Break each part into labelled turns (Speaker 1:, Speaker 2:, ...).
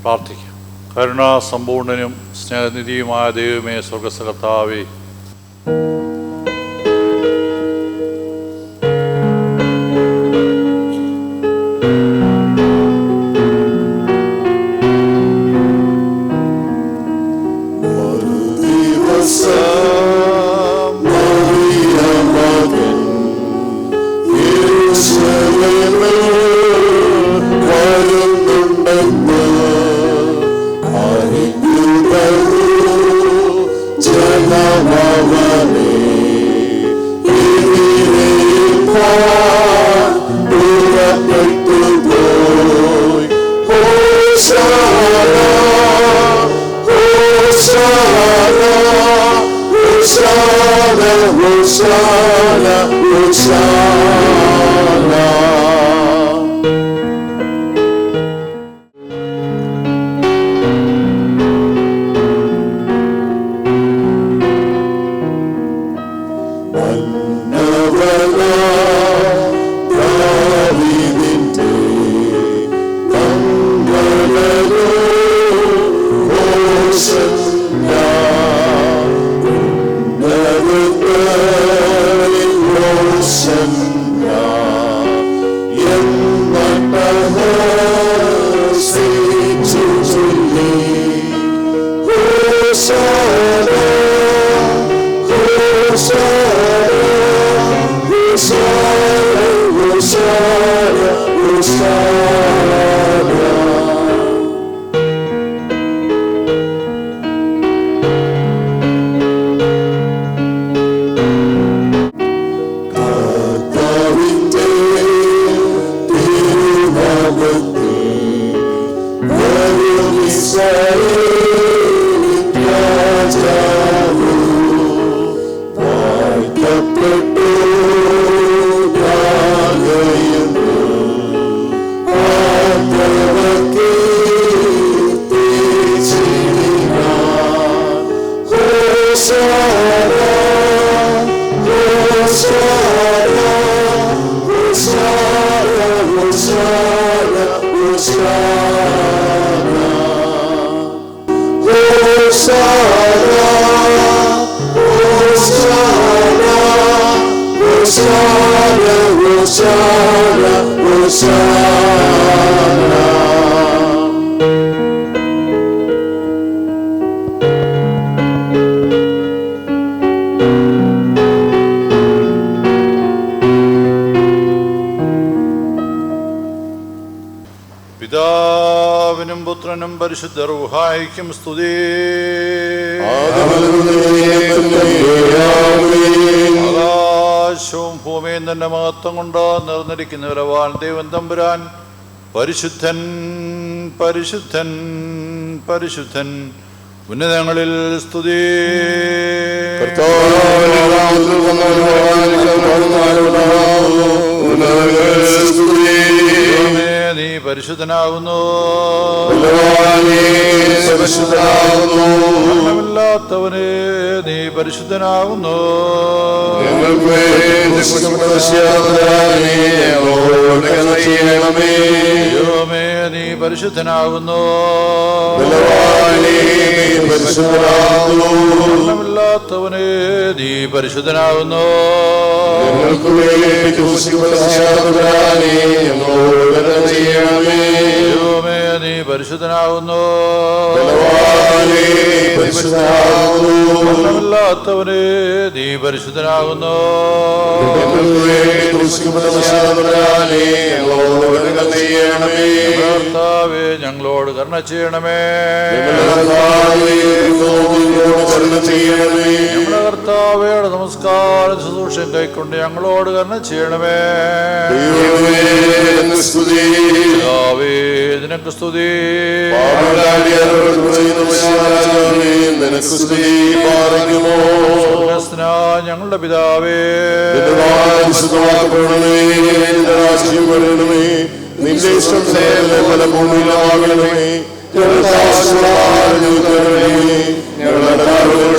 Speaker 1: പ്രാർത്ഥിക്കാം. കരുണാസമ്പൂർണനും സ്നേഹനിധിയുമായ ദൈവമേ, സ്വർഗ്ഗസ്ഥകർത്താവേ, പിതാവിനും പുത്രനും പരിശുദ്ധ റൂഹായിക്കും സ്തുതി. ആകാശവും ഭൂമിയും തന്റെ മഹത്വം കൊണ്ട് നിറഞ്ഞിരിക്കുന്നവരവാൻ ദൈവം തമ്പുരാൻ പരിശുദ്ധൻ പരിശുദ്ധൻ പരിശുദ്ധൻ ഉന്നതങ്ങളിൽ സ്തുതി. നീ പരിശുദ്ധനാകുന്നു, മരണമില്ലാത്തവനെ നീ പരിശുദ്ധനാകുന്നു. ദൈവമേ നീ പരിശുദ്ധനാകുന്നു, മരണമില്ലാത്തവനെ നീ പരിശുദ്ധനാകുന്നു. ദൈവമേ നീ പരിശുദ്ധനാകുന്നു, മരണമില്ലാത്തവനെ നീ പരിശുദ്ധനാകുന്നു. കർത്താവേ ഞങ്ങളോട് കരുണ ചെയ്യണമേ. ഞങ്ങളുടെ കർത്താവയുടെ നമസ്കാര ശുശ്രൂഷം കൈക്കൊണ്ട് ഞങ്ങളോട് കരുണ ചെയ്യണമേ. നിനക്ക് സ്തുതി. ഞങ്ങളുടെ പിതാവേ,
Speaker 2: നിന്റെ ഇഷ്ടം പല ഭൂമിയിലാകണമേ. ഞങ്ങളുടെ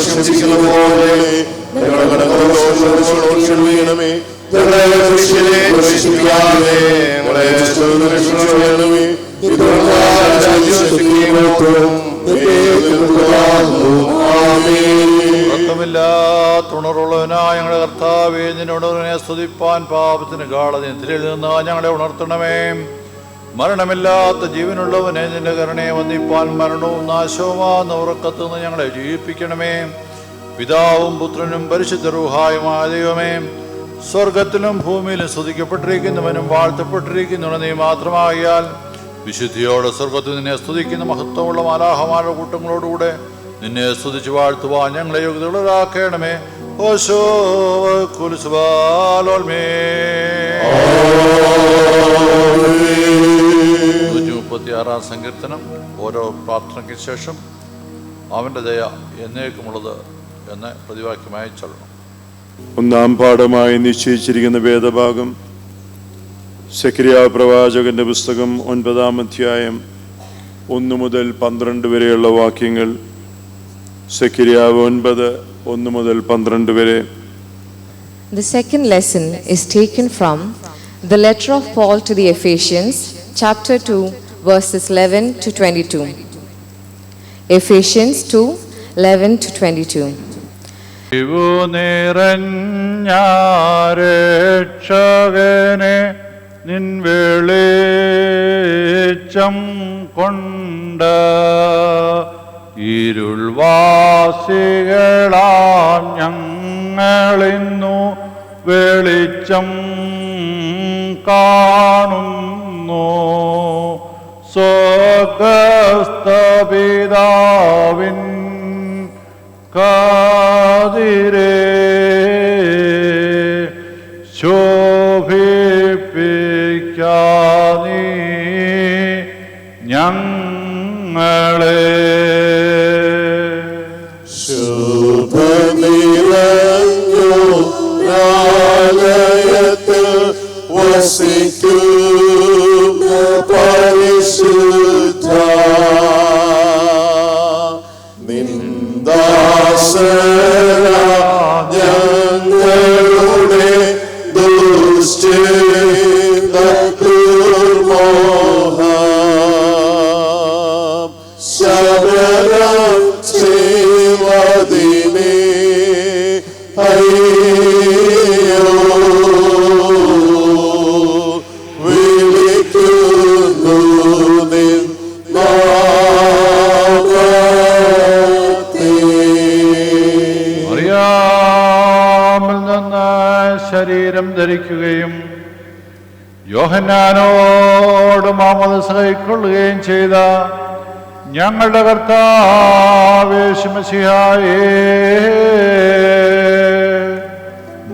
Speaker 2: ക്ഷമിക്കുന്നത് പോലെ ഞങ്ങളുടെ ക്ഷമിക്കണമേ. ഞങ്ങളെ പ്രവേശിപ്പിക്കാതെ ഞങ്ങളെ രക്ഷിക്കണമേ.
Speaker 1: തുണറുള്ളവനായ ഞങ്ങളുടെ കർത്താവേ, നിന്നോട് സ്തുതിപ്പാൻ പാപത്തിന് ഗാഠനിദ്രയിൽ നിന്ന് ഞങ്ങളെ ഉണർത്തണമേ. മരണമില്ലാത്ത ജീവനുള്ളവനെ നിന്റെ കരുണയെ വന്ദിപ്പാൻ മരണവും നാശവുമാകുന്ന ഉറക്കത്തു നിന്ന് ഞങ്ങളെ ജീവിപ്പിക്കണമേ. പിതാവും പുത്രനും പരിശുദ്ധ റൂഹായുമായ ദൈവമേ, സ്വർഗത്തിലും ഭൂമിയിലും സ്തുതിക്കപ്പെട്ടിരിക്കുന്നവനും വാഴ്ത്തപ്പെട്ടിരിക്കുന്നവനും നീ മാത്രമാകിയാൽ വിശുദ്ധിയോടെ സ്വർഗത്തിൽ നിന്നെ സ്തുതിക്കുന്ന മഹത്വമുള്ള മാലാഹമാരുടെ കൂട്ടങ്ങളോടുകൂടെ നിന്നെ സ്തുതിച്ച് വാഴ്ത്തുവാൻ ഞങ്ങളെ യോഗ്യതയുള്ളവരാക്കണമേ. ഓശോ കുലുസുബാലോൽമേ. 136 സങ്കീർത്തനം. ഓരോ പ്രാർത്ഥനയ്ക്ക് ശേഷം അവൻ്റെ ദയ എന്നേക്കുമുള്ളത് എന്ന് പ്രതിവാക്യമായി ചൊല്ലണം.
Speaker 3: ഒന്നാം പാഠമായി നിശ്ചയിച്ചിരിക്കുന്ന വേദഭാഗം സെഖര്യാവ് പ്രവാചകന്റെ പുസ്തകം 9-ാം അധ്യായം 1 മുതൽ 12 വരെയുള്ള വാക്യങ്ങൾ. സെഖര്യാവ് 9:1 മുതൽ 12 വരെ.
Speaker 4: The second lesson is taken from the letter of Paul to the Ephesians, chapter 2, verses 11 to 22. Ephesians 2:11 to 22.
Speaker 1: രക്ഷകനെ നിൻ വെളിച്ചം കൊണ്ട് ഇരുൾവാസികളാം ഞങ്ങളിന്നു വെളിച്ചം കാണുന്നു. സ്വർഗ്ഗസ്ഥപിതാവിൻ കാതിരേ ശോഭിപ്പിക്കാനീ ഞങ്ങളെ.
Speaker 2: ശുഭനിരഞ്ജനാലയത്തിൽ വസിക്കുന്ന പരിശുദ്ധ നിന്ദാസന ഞങ്ങളുടെ ദുശ്ചിന്ത ദുർമോഹം ശബരം ചെയ്വതിനെ അയ്യോ വിളിക്കുന്നു നിൻ
Speaker 1: മറിയാമിൽ നിന്ന് ശരീരം ധരിക്കുകയും യോഹന്നാനോട് മാമോദീസ കൈക്കൊള്ളുകയും ചെയ്ത ഞങ്ങളുടെ കർത്താവേ മിശിഹായേ,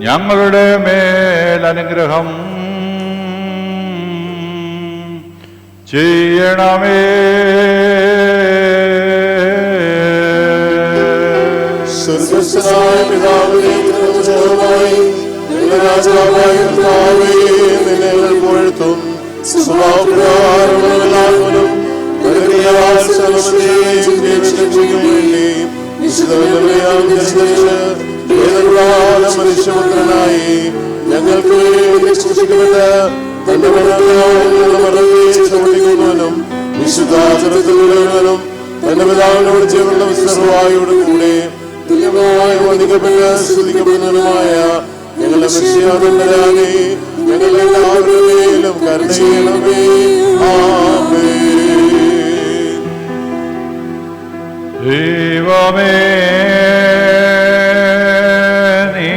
Speaker 1: ഞങ്ങളുടെ മേൽ അനുഗ്രഹം ചെയ്യണമേ.
Speaker 2: സ്വർഗ്ഗസ്ഥനായ പിതാവേ, രാജാവായ കർത്താവേ, നിന്നെ ഞങ്ങൾ പുകഴ്ത്തും. സ്വഭാവപ്രകാരമുള്ളവരും മനുഷ്യപുത്രനായി ഞങ്ങൾക്ക് വേണ്ടി സൂക്ഷിക്കപ്പെട്ട് തന്റെ മരണത്തിനും വിശുദ്ധാചരണത്തിലും തന്റെ പിതാവിനോട് ജീവനുള്ള വിശ്വവായോടും കൂടെ തുല്യമായി വധിക്കപ്പെട്ട് സ്തുതിക്കപ്പെടുന്നതുമായ ഞങ്ങളുടെ മനുഷ്യാതന്മരാകെ ഞങ്ങളുടെ എല്ലാവരുടെയും കരുണ ചെയ്യണമേ. ആമേൻ.
Speaker 1: ദൈവമേ, നീ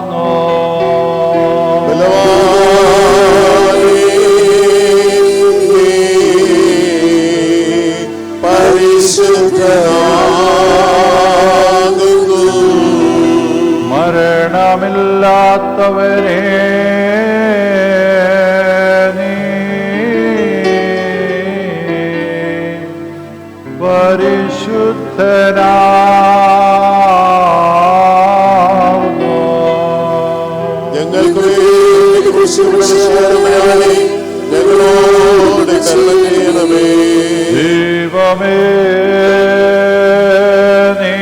Speaker 1: പരിശുദ്ധനാകുന്നു. മരണമില്ലാത്തവരെ നീ പരിശുദ്ധനാകുന്നു.
Speaker 2: ഞങ്ങൾക്ക് വേണ്ടി ക്രൂശിക്കപ്പെട്ടവനെ ഞങ്ങളോട് കരുണ ചെയ്യണമേ.
Speaker 1: ദൈവമേ, നീ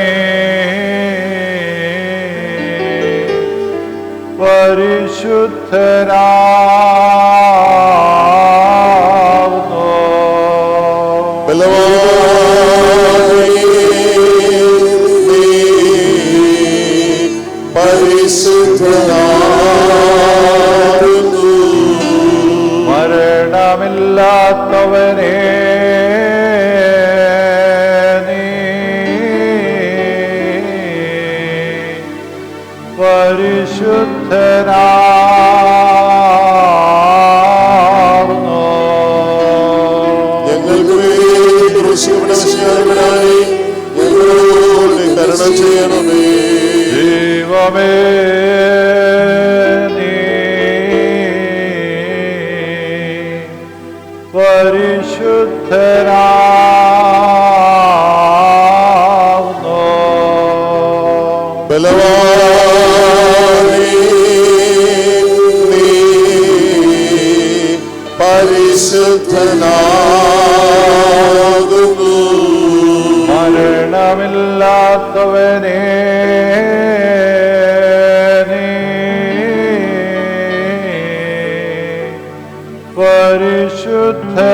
Speaker 1: മരണമില്ലാത്തവനെ നീ പരിശുദ്ധനാകുന്നു.
Speaker 2: ഞങ്ങൾക്ക് കരുണ ചെയ്യണമേ.
Speaker 1: ദൈവമേ, പരിശുദ്ധനാകുന്നു.
Speaker 2: ബലവാനേ, നീ പരിശുദ്ധനാകുന്നു.
Speaker 1: മരണമില്ലാത്തവനെ നീ പരിശുദ്ധനാകുന്നു.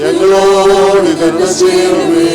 Speaker 2: ഞങ്ങളോട് കരുണ ചെയ്യണമേ.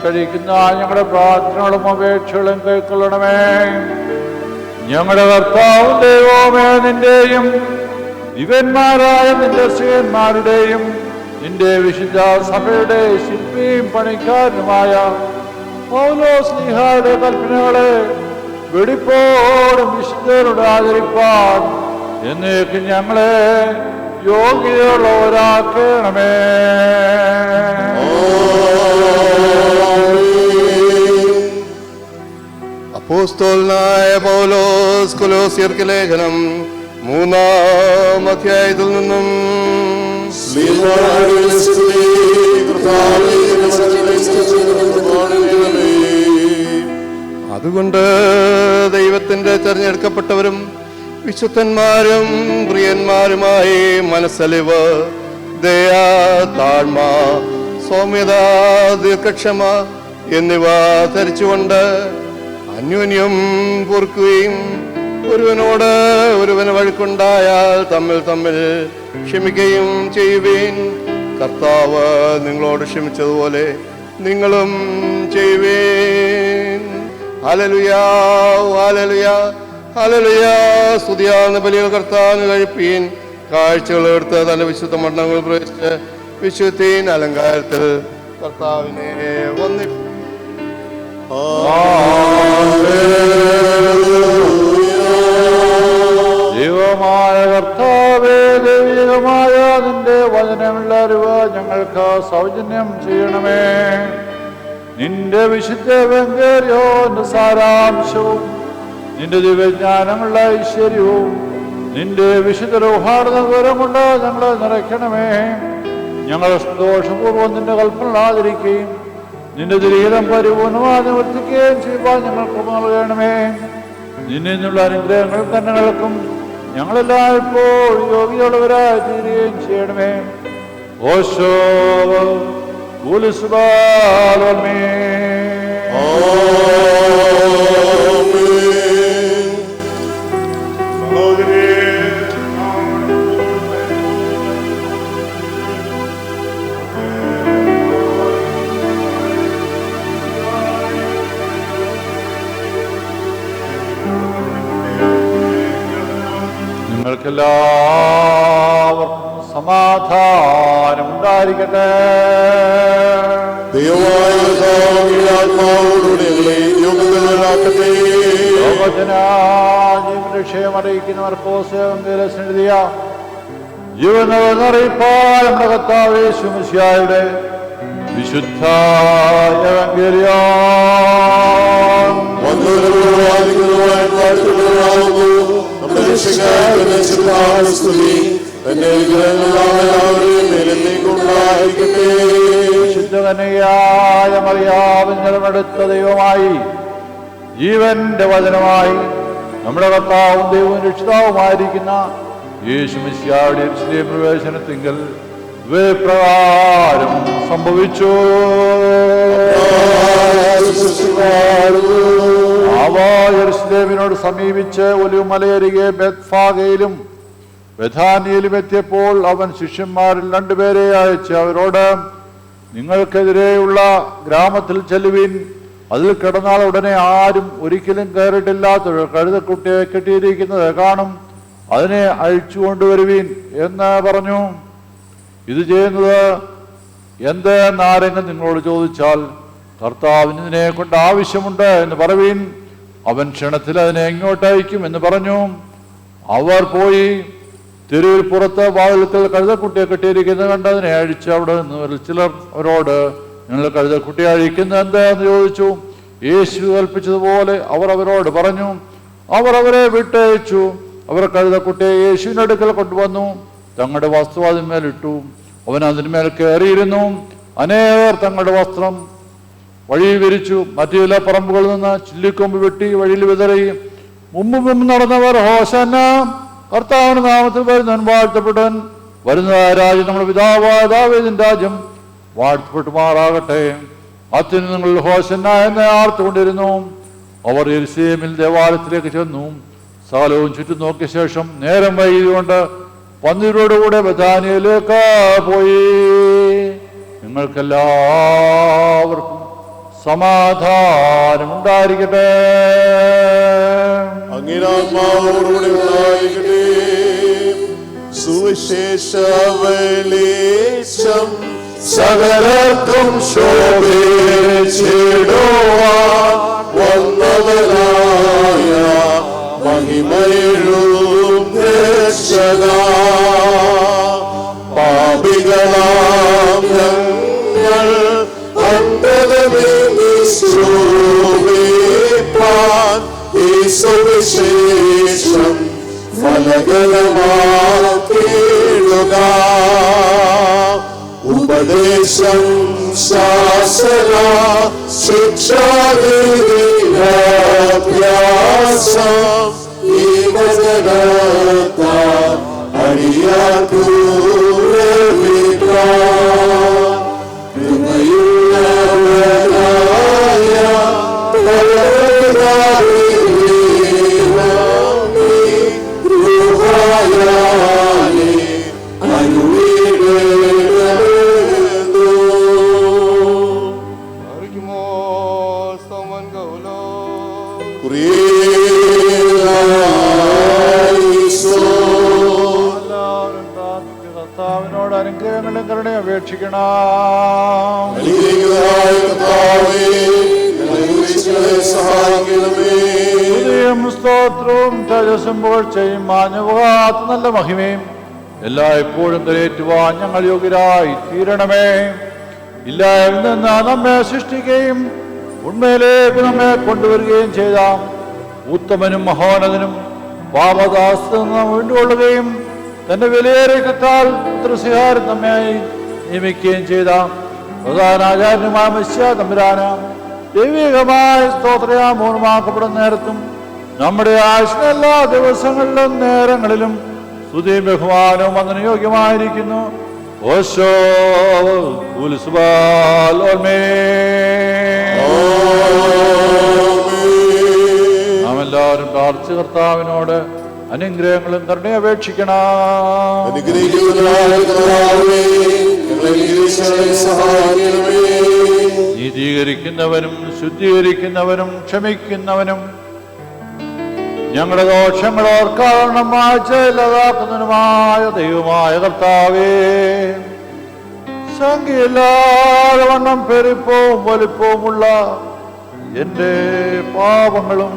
Speaker 1: കഴിക്കുന്ന ഞങ്ങളുടെ പ്രാർത്ഥനകളും അപേക്ഷകളും കൈക്കൊള്ളണമേ. ഞങ്ങളുടെ കർത്താവും ദൈവമേ, നിന്റെയും ദിവ്യന്മാരായ നിന്റെ സ്ത്രീയന്മാരുടെയും നിന്റെ വിശുദ്ധ സഭയുടെ ശില്പിയും പണിക്കാരനുമായ പൗലോസ്ലീഹായുടെ കൽപ്പനകളെ വെടിപ്പോടും വിശുദ്ധരോട് ആചരിപ്പാൻ എന്നേക്കും ഞങ്ങളെ യോഗ്യതയുള്ളവരാക്കണമേ.
Speaker 5: അപ്പോസ്തലനായ പൗലോസ് കൊലോസ്യർക്ക് ലേഖനം 3-ാം അധ്യായത്തിൽ നിന്നും അതുകൊണ്ട് ദൈവത്തിന്റെ തെരഞ്ഞെടുക്കപ്പെട്ടവരും വിശുദ്ധന്മാരും പ്രിയന്മാരുമായി മനസ്സലിവ്, ദയ, താഴ്മ, സൗമ്യത, ദീർഘക്ഷമ എന്നിവ ധരിച്ചുകൊണ്ട് അന്യോന്യം പൊറുക്കുകയും ഒരുവനോട് ഒരുവന് വഴക്കുണ്ടായാൽ തമ്മിൽ തമ്മിൽ ക്ഷമിക്കുകയും ചെയ്യുവീൻ. കർത്താവ് നിങ്ങളോട് ക്ഷമിച്ചതുപോലെ നിങ്ങളും ചെയ്യുവീൻ. Hallelujah, hallelujah, hallelujah. സ്തുതിയാകുന്ന ബലികൾ കർത്താവിന് കഴിപ്പീൻ. കാഴ്ചകൾ എടുത്ത് തന്റെ വിശുദ്ധ മണ്ഡലങ്ങൾ പ്രവേശിച്ച് വിശുദ്ധീൻ അലങ്കാരത്തിൽ കർത്താവിനെ വന്ദിക്കും.
Speaker 1: ദൈവമായ കർത്താവേ, ദൈവികമായ നിന്റെ വചനമുള്ള അറിവ് ഞങ്ങൾക്ക് സൗജന്യം ചെയ്യണമേ. നിന്റെ വിശുദ്ധ എവങ്കേലിയോന്റെ സാരാംശവും നിന്റെ ദിവ്യജ്ഞാനമുള്ള ഐശ്വര്യവും നിന്റെ വിശുദ്ധ റൂഹാർന്ന വിവരം കൊണ്ട് ഞങ്ങളെ നിറയ്ക്കണമേ. ഞങ്ങൾ സന്തോഷപൂർവ്വം നിന്റെ കൽപ്പന ആദരിക്കുകയും നിന്റെ ദുരിതം പരിപൂർണമായി നിവർത്തിക്കുകയും ചെയ്യുവാൻ ഞങ്ങൾക്ക് നൽകണമേ. നിന്നിൽ നിന്നുള്ള അനുഗ്രഹങ്ങൾ കണ്ണുകൾക്കും ഞങ്ങളെല്ലായ്പ്പോഴും യോഗ്യതയുള്ളവരായി തീരുകയും ചെയ്യണമേ. ഓശോ കൂലിസുബാലോൽമേ. നിങ്ങൾക്കെല്ലാവർക്കും സമാധാനം ഉണ്ടായിരിക്കട്ടെ. ക്ഷയമറിയിക്കുന്നവർ എഴുതിയ ജീവനറിയിപ്പാൽ നമ്മുടെ കർത്താവ് യേശു മിശിഹായുടെ വിശുദ്ധ വിശുദ്ധകന്യയായ മറിയാവിൻ ജലമെടുത്ത ദൈവമായി ജീവന്റെ വചനമായി നമ്മുടെ കർത്താവും ദൈവവും രക്ഷിതാവുമായിരിക്കുന്ന യേശു മിശിഹായുടെ യെരൂശലേം പ്രവേശനത്തിങ്കൽ പ്രകാരം സംഭവിച്ചു. അവ യെരൂശലേമിനോട് സമീപിച്ച് ഒലിവുമലയരികെ ബെത്ഫാഗയിലും ബഥാനിയയിലും എത്തിയപ്പോൾ അവൻ ശിഷ്യന്മാരിൽ 2 പേരെ അയച്ച് അവരോട്, നിങ്ങൾക്കെതിരെയുള്ള ഗ്രാമത്തിൽ ചെല്ലുവിൻ. അതിൽ കിടന്നാൽ ഉടനെ ആരും ഒരിക്കലും കയറിയിട്ടില്ലാത്തൊരു കഴുതക്കുട്ടിയെ കെട്ടിയിരിക്കുന്നത് കാണും. അതിനെ അഴിച്ചു കൊണ്ടുവരുവീൻ എന്ന് പറഞ്ഞു. ഇത് ചെയ്യുന്നത് എന്തെന്ന് ആരെങ്കിലും നിങ്ങളോട് ചോദിച്ചാൽ കർത്താവിന് ഇതിനെ കൊണ്ട് ആവശ്യമുണ്ട് എന്ന് പറവീൻ. അവൻ ക്ഷണത്തിൽ അതിനെ എങ്ങോട്ട് അയക്കും എന്ന് പറഞ്ഞു. അവർ പോയി തെരുവിൽ പുറത്ത് വാതിൽക്കൽ കഴുതക്കുട്ടിയെ കെട്ടിയിരിക്കുന്നത് കണ്ട് അതിനെ അഴിച്ച് അവിടെ നിന്ന് ചിലർ അവരോട്, നിങ്ങൾ കഴുതക്കുട്ടിയെ അഴിക്കുന്നത് എന്താന്ന് ചോദിച്ചു. യേശു കൽപ്പിച്ചതുപോലെ അവർ അവരോട് പറഞ്ഞു. അവർ അവരെ വിട്ടയച്ചു. അവർ കഴുതക്കുട്ടിയെ യേശുവിൻ്റെ അടുക്കൽ കൊണ്ടുവന്നു. തങ്ങളുടെ വസ്ത്രം അതിന്മേലിട്ടു. അവൻ അതിന്മേൽ കയറിയിരുന്നു. അനേകർ തങ്ങളുടെ വസ്ത്രം വഴിയിൽ വിരിച്ചു. മറ്റു ചില പറമ്പുകളിൽ നിന്ന് ചില്ലിക്കൊമ്പ് വെട്ടി വഴിയിൽ വിതറി. മുമ്പും നടന്നവർ, ഹോശന്ന, കർത്താവിന്റെ നാമത്തിൽ വരുന്നവൻ വാഴ്ത്തപ്പെട്ടവൻ, വരുന്ന രാജ്യം നമ്മുടെ പിതാവായ ദാവീദിന്റെ രാജ്യം വാഴ്ത്തപ്പെട്ടുമാറാകട്ടെ. അത്യുന്നതങ്ങളിൽ ഹോശന്ന എന്ന് ആർത്തുകൊണ്ടിരുന്നു. അവർ യെരൂശലേമിൽ ദേവാലയത്തിലേക്ക് ചെന്നു. സകലവും ചുറ്റും നോക്കിയ ശേഷം നേരം വൈകിയതുകൊണ്ട് പന്തിരോടുകൂടെ ബഥാനിയയിലേക്ക് പോയി. നിങ്ങൾക്കെല്ലാവർക്കും സമാധാനം ഉണ്ടായിരിക്കട്ടെ.
Speaker 2: അങ്ങിനാത്മാവോടുകൂടി ഉണ്ടായിരിക്കട്ടെ. സുവിശേഷ വെളിച്ചം സകലർക്കും ശോഭിച്ചിടുവാൻ വന്നവനായ മഹിമയിലും രക്ഷകാ, പാപികളാം ഞങ്ങൾ അന്ധതമേനിശ്രൂപിപ്പാൻ ഈ സുവിശേഷം ഫലകരമാക്കിയിടുക. ഉപദേശം, ശാസന, ശിക്ഷാഭ്യാസം ഈ വചനത്താൽ അടിയാകൂലവിക്കാൻ കൃപയുള്ളവനായ
Speaker 5: Someone go, Lord.
Speaker 2: Kuriya
Speaker 1: അനുഗ്രഹങ്ങളും കരുണ അപേക്ഷിക്കണം. സ്തോത്രവും തേജസ്സും പുകഴ്ചയും മാഞ്ഞുപോകാത്ത നല്ല മഹിമയും എല്ലായ്പ്പോഴും കരയേറ്റുവാൻ ഞങ്ങൾ യോഗ്യരായി തീരണമേ. ഇല്ലായ്മ നിന്ന് നമ്മെ സൃഷ്ടിക്കുകയും ഉണ്മയിലേക്ക് നമ്മെ കൊണ്ടുവരികയും ചെയ്ത ഉത്തമനും മഹോന്നതനും പാപദാസത്തിൽ നിന്ന് വീണ്ടുകൊള്ളുകയും തന്റെ വിലയേറിയ കത്താൽ പുത്രസ്വീകാരം നമ്മെ നിയമിക്കുകയും ചെയ്ത പ്രധാനാചാര്യനുമായ മിശിഹാ തമ്പുരാന് ദൈവികമായ സ്തോത്രയാമൂർമാക്കപ്പെടുന്ന നേരത്തും നമ്മുടെ ആയുസ്സിന് എല്ലാ ദിവസങ്ങളിലും നേരങ്ങളിലും സ്തുതിയും ബഹുമാനവും വന്ദന യോഗ്യമായിരിക്കുന്നു. ഓശോ നാം എല്ലാവരും പ്രാർത്ഥിച്ച കർത്താവിനോട് അനുഗ്രഹങ്ങളും കരുണ അപേക്ഷിക്കണം. നീതീകരിക്കുന്നവനും ശുദ്ധീകരിക്കുന്നവനും ക്ഷമിക്കുന്നവനും ഞങ്ങളുടെ ദോഷങ്ങൾ ഓർക്കാരണം മായ്ച്ചതാക്കുന്നതിനുമായ ദൈവമായ കർത്താവേ, സംഖ്യയില്ലാതെ വണ്ണം പെരുപ്പവും വലിപ്പവുമുള്ള എന്റെ പാപങ്ങളും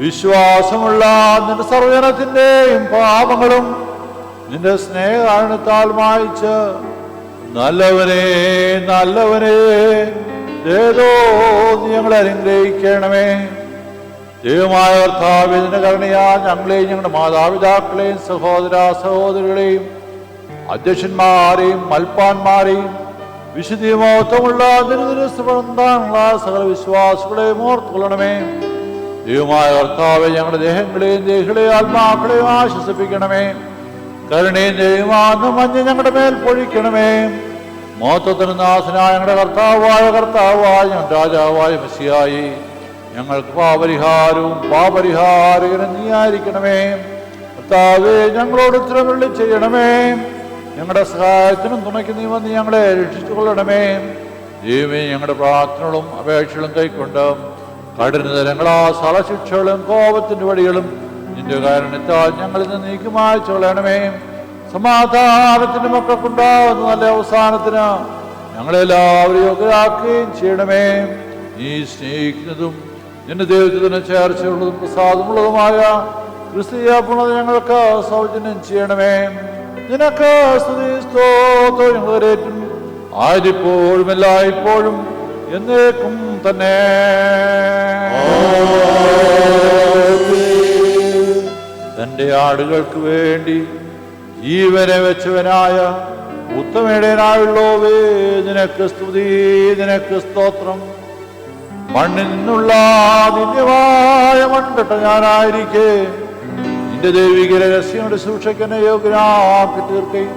Speaker 1: വിശ്വാസമുള്ള നിന്റെ സർവജനത്തിന്റെയും പാപങ്ങളും നിന്റെ സ്നേഹകാരണത്താൽ മായ്ച്ച് നല്ലവനെ നല്ലവനെ ഏതോ നീ ഞങ്ങളെ അനുഗ്രഹിക്കണമേ. ദൈവമായ കർത്താവേ, നിന്റെ കരുണയാ ഞങ്ങളെയും ഞങ്ങളുടെ മാതാപിതാക്കളെയും സഹോദര സഹോദരികളെയും അധ്യക്ഷന്മാരെയും മൽപ്പാന്മാരെയും വിശുദ്ധിമഹത്വമുള്ള സകല വിശ്വാസികളെയും ഓർത്തുകൊള്ളണമേ. ദൈവമായ കർത്താവേ, ഞങ്ങളുടെ ദേഹങ്ങളെയും ദേഹികളെയും ആത്മാക്കളെയും ആശ്വസിപ്പിക്കണമേ. കരുണയും ദൈവമാണെന്ന് മഞ്ഞ് ഞങ്ങളുടെ മേൽ പൊഴിക്കണമേ. മഹത്വത്തിന് നാഥനായ ഞങ്ങളുടെ കർത്താവായ ഞങ്ങളുടെ രാജാവായ മെസ്സിയായി ഞങ്ങൾക്ക് പാപരിഹാരവും പാപരിഹാരകനും നീയായിരിക്കണമേ. കർത്താവേ, ഞങ്ങളോട് ഉത്തരവുകളിൽ ചെയ്യണമേ. ഞങ്ങളുടെ സഹായത്തിനും തുണയ്ക്ക് നീ വന്ന് ഞങ്ങളെ രക്ഷിച്ചുകൊള്ളണമേ. ദൈവമേ, ഞങ്ങളുടെ പ്രാർത്ഥനകളും അപേക്ഷകളും കൈക്കൊണ്ട് കഠിനതരങ്ങളാ സളശിക്ഷകളും കോപത്തിന്റെ വടികളും നിന്റെ കാരണത്താൽ ഞങ്ങളിൽ നിന്ന് നീക്കുമായ്ച്ചു കളയണമേ. സമാധാനത്തിന്റെ മക്കൾക്കുണ്ടാവുന്ന നല്ല അവസാനത്തിന് ഞങ്ങളെല്ലാവരും യോഗ്യരാക്കുകയും ചെയ്യണമേ. നീ സ്നേഹിക്കുന്നതും നിന്റെ ദൈവത്തിന് ചേർച്ചയുള്ളതും പ്രസാദമുള്ളതുമായ ക്രിസ്തീയ പൂർണ്ണത ഞങ്ങൾക്ക് സൗജന്യം ചെയ്യണമേ. നിനക്ക് സ്തുതി സ്തോത്രം ഞങ്ങൾ കരേറ്റും ആയിരിപ്പോഴും എല്ലായ്പ്പോഴും എന്നേക്കും തന്നെ. തന്റെ ആടുകൾക്ക് വേണ്ടി ജീവനെ വെച്ചവനായ ഉത്തമേടനായുള്ളോവേ, നിനക്ക് സ്തുതി, നിനക്ക് സ്തോത്രം. മണ്ണിൽ നിന്നുള്ള ദിവ്യമായ മൺകെട്ട ഞാനായിരിക്കെ നിന്റെ ദൈവിക രഹസ്യങ്ങളുടെ സൂക്ഷിക്കുന്ന യോഗ്യനാക്കി തീർക്കുകയും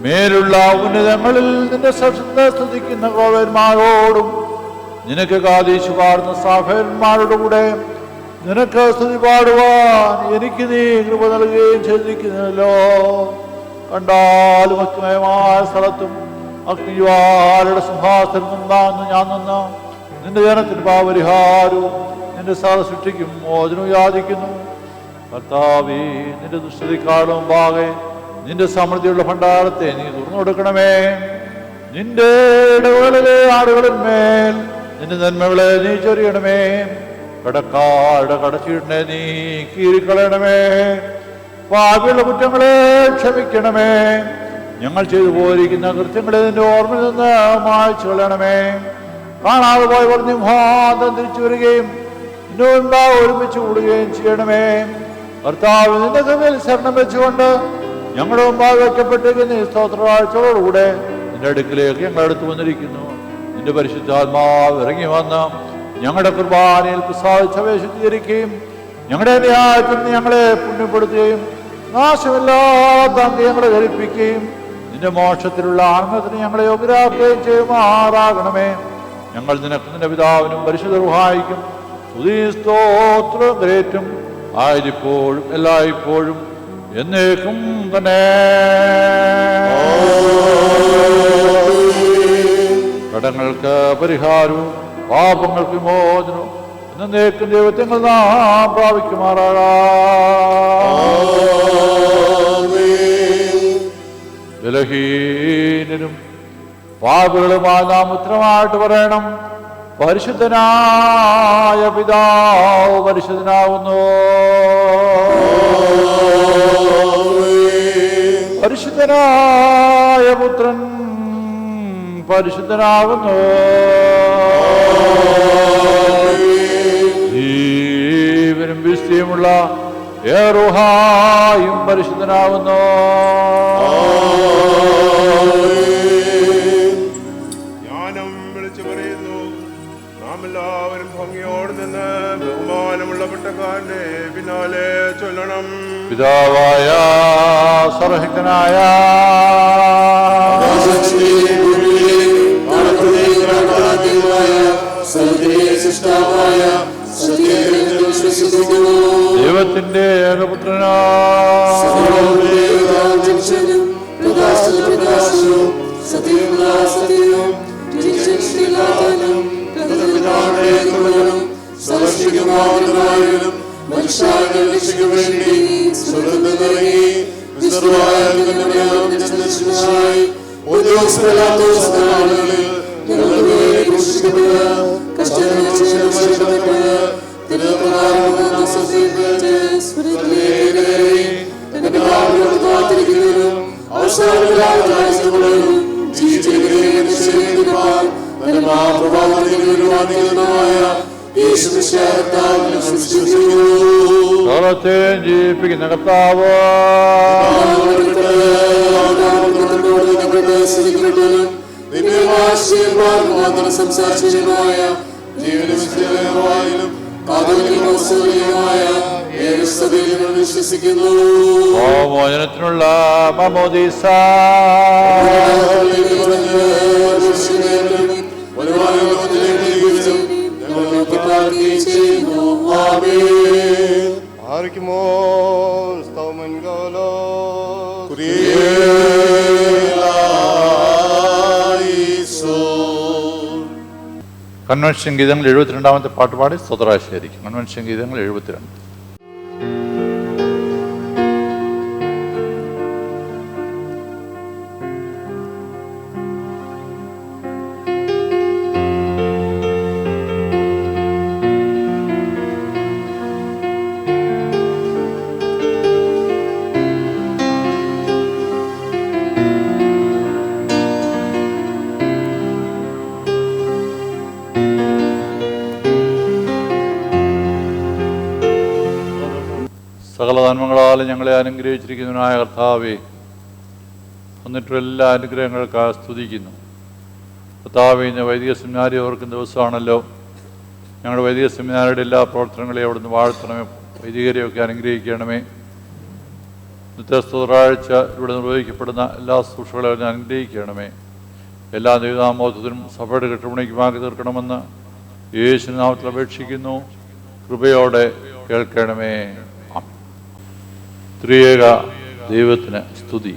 Speaker 1: മേലുള്ള ഉന്നതങ്ങളിൽ നിന്റെ സത്യത്തെ സ്തുതിക്കുന്ന കോവന്മാരോടും നിനക്ക് കാതീശു പാടുന്ന സാഫന്മാരോടും കൂടെ നിനക്ക് സ്തുതി പാടുവാൻ എനിക്ക് നീ കൃപ നൽകുകയും ചെയ്തിരിക്കുന്നല്ലോ. കണ്ടാലും അഗ്നിമയമായ സ്ഥലത്തും അഗ്നിജ്വാലയുടെ സിംഹാസനം നിന്നാന്ന് ഞാൻ നിന്ന് നിന്റെ ജനത്തിന് പാപരിഹാരവും നിന്റെ സൃഷ്ടിക്കും മോചനവും യാചിക്കുന്നു. കർത്താവേ, നിന്റെ ദുഷ്ടതക്കാളും മുമ്പാകെ നിന്റെ സമൃദ്ധിയുള്ള ഭണ്ഡാരത്തെ നീ തുറന്നു കൊടുക്കണമേ. നിന്റെ ഇടവുകളിലെ ആടുകളിന്മേൽ നിന്റെ നന്മകളെ നീ ചൊരിയണമേ. കടക്കാരുടെ കടച്ചീടിനെ നീ കീറിക്കളയണമേ. പാപിയുള്ള കുറ്റങ്ങളെ ക്ഷമിക്കണമേ. ഞങ്ങൾ ചെയ്തു പോയിരിക്കുന്ന കൃത്യങ്ങളെ നിന്റെ ഓർമ്മയിൽ നിന്ന് മായ്ച്ചു കളയണമേ. കാണാതെ പോയി പറഞ്ഞ് മുഖാന്തരം തിരിച്ചു വരികയും നിന്റെ മുമ്പാകെ ഒരുമിച്ച് കൂടുകയും ചെയ്യണമേ. കർത്താവ്, നിന്റെ കൃപയിൽ ശരണം വെച്ചുകൊണ്ട് ഞങ്ങളുടെ മുമ്പാകെ വയ്ക്കപ്പെട്ടിരിക്കുന്ന ഈ സ്തോത്രവാഴ്ചകളോടുകൂടെ നിന്റെ അടുക്കിലേക്ക് ഞങ്ങൾ അടുത്ത് വന്നിരിക്കുന്നു. നിന്റെ പരിശുദ്ധാത്മാവ് ഇറങ്ങി വന്ന് ഞങ്ങളുടെ കുർബാനയിൽ പ്രസാദിച്ചവയെ ശുദ്ധീകരിക്കുകയും ഞങ്ങളുടെ ന്യായത്തിൽ ഞങ്ങളെ പുണ്യപ്പെടുത്തുകയും നാശമില്ലാത്ത അന്ത്യം ഞങ്ങളെ ധരിപ്പിക്കുകയും നിന്റെ മോക്ഷത്തിലുള്ള ആനന്ദത്തിന് ഞങ്ങളെ യോഗ്യരാക്കുകയും ചെയ്യുമാറാകണമേ. ഞങ്ങൾ നിനക്ക് നിന്റെ പിതാവിനും പരിശുദ്ധ റുഹായിക്കും സ്തുതി സ്തോത്രം കരേറ്റും ആയിരിപ്പോഴും എല്ലായ്പ്പോഴും എന്നേക്കും തന്നെ. കടങ്ങൾക്ക് പരിഹാരവും പാപങ്ങൾക്ക് വിമോചനവും എന്നേക്കും ദൈവത്തെ നാം പ്രാപിക്കുമാറാകാം. ബലഹീനരും പാപികളുമായി നാം ഉത്തരമായിട്ട് പറയണം, പരിശുദ്ധനായ പിതാവ് പരിശുദ്ധനാകുന്നു, പരിശുദ്ധനായ പുത്രൻ പരിശുദ്ധനാകുന്നു, ജീവനും വിസ്തീയമുള്ള യഹോവയും പരിശുദ്ധനാകുന്നു.
Speaker 6: ജ്ഞാനം വിളിച്ചു പറയുന്നു, നാം എല്ലാവരും ഭംഗിയോട് നിന്ന് ബഹുമാനമുള്ള പെട്ടക്കാരന്റെ പിന്നാലെ ചൊല്ലണം.
Speaker 1: പിതാവായ സർവശക്തനായ ദൈവത്തിന്റെ ഏകപുത്രനാ ജീവിപ്പിക്കുന്ന കർത്താവ് മോചനത്തിനുള്ള മാമോദീസ കൺവെൻഷൻ ഗീതങ്ങൾ 72-ാമത്തെ പാട്ടുപാടി സ്തോത്രാശീകരിക്കും. കൺവെൻഷൻ ഗീതങ്ങൾ 72. സകല നന്മകളാലും ഞങ്ങളെ അനുഗ്രഹിച്ചിരിക്കുന്നതിനായ കർത്താവേ, എന്നിട്ടും എല്ലാ അനുഗ്രഹങ്ങൾക്കായി സ്തുതിക്കുന്നു. കർത്താവേ, ഇന്ന് വൈദിക സെമിനാരി ഓർക്കുന്ന ദിവസമാണല്ലോ. ഞങ്ങളുടെ വൈദിക സെമിനാരിയുടെ എല്ലാ പ്രവർത്തനങ്ങളെയും അവിടുന്ന് വാഴ്ത്തണമേ, വൈദികരെയൊക്കെ അനുഗ്രഹിക്കണമേ. ഇന്നത്തെ സ്തോത്രാഴ്ച ഇവിടെ നിർവഹിക്കപ്പെടുന്ന എല്ലാ ശുശ്രൂഷകളെയും അനുഗ്രഹിക്കണമേ. എല്ലാ ദൈവനാമോത്സവത്തിനും സഭയുടെ കെട്ടുപണിക്കുമാക്കി തീർക്കണമെന്ന് യേശുവിന്റെ നാമത്തിൽ അപേക്ഷിക്കുന്നു. കൃപയോടെ കേൾക്കണമേ. ത്രിയേക ദൈവത്തിന് സ്തുതി.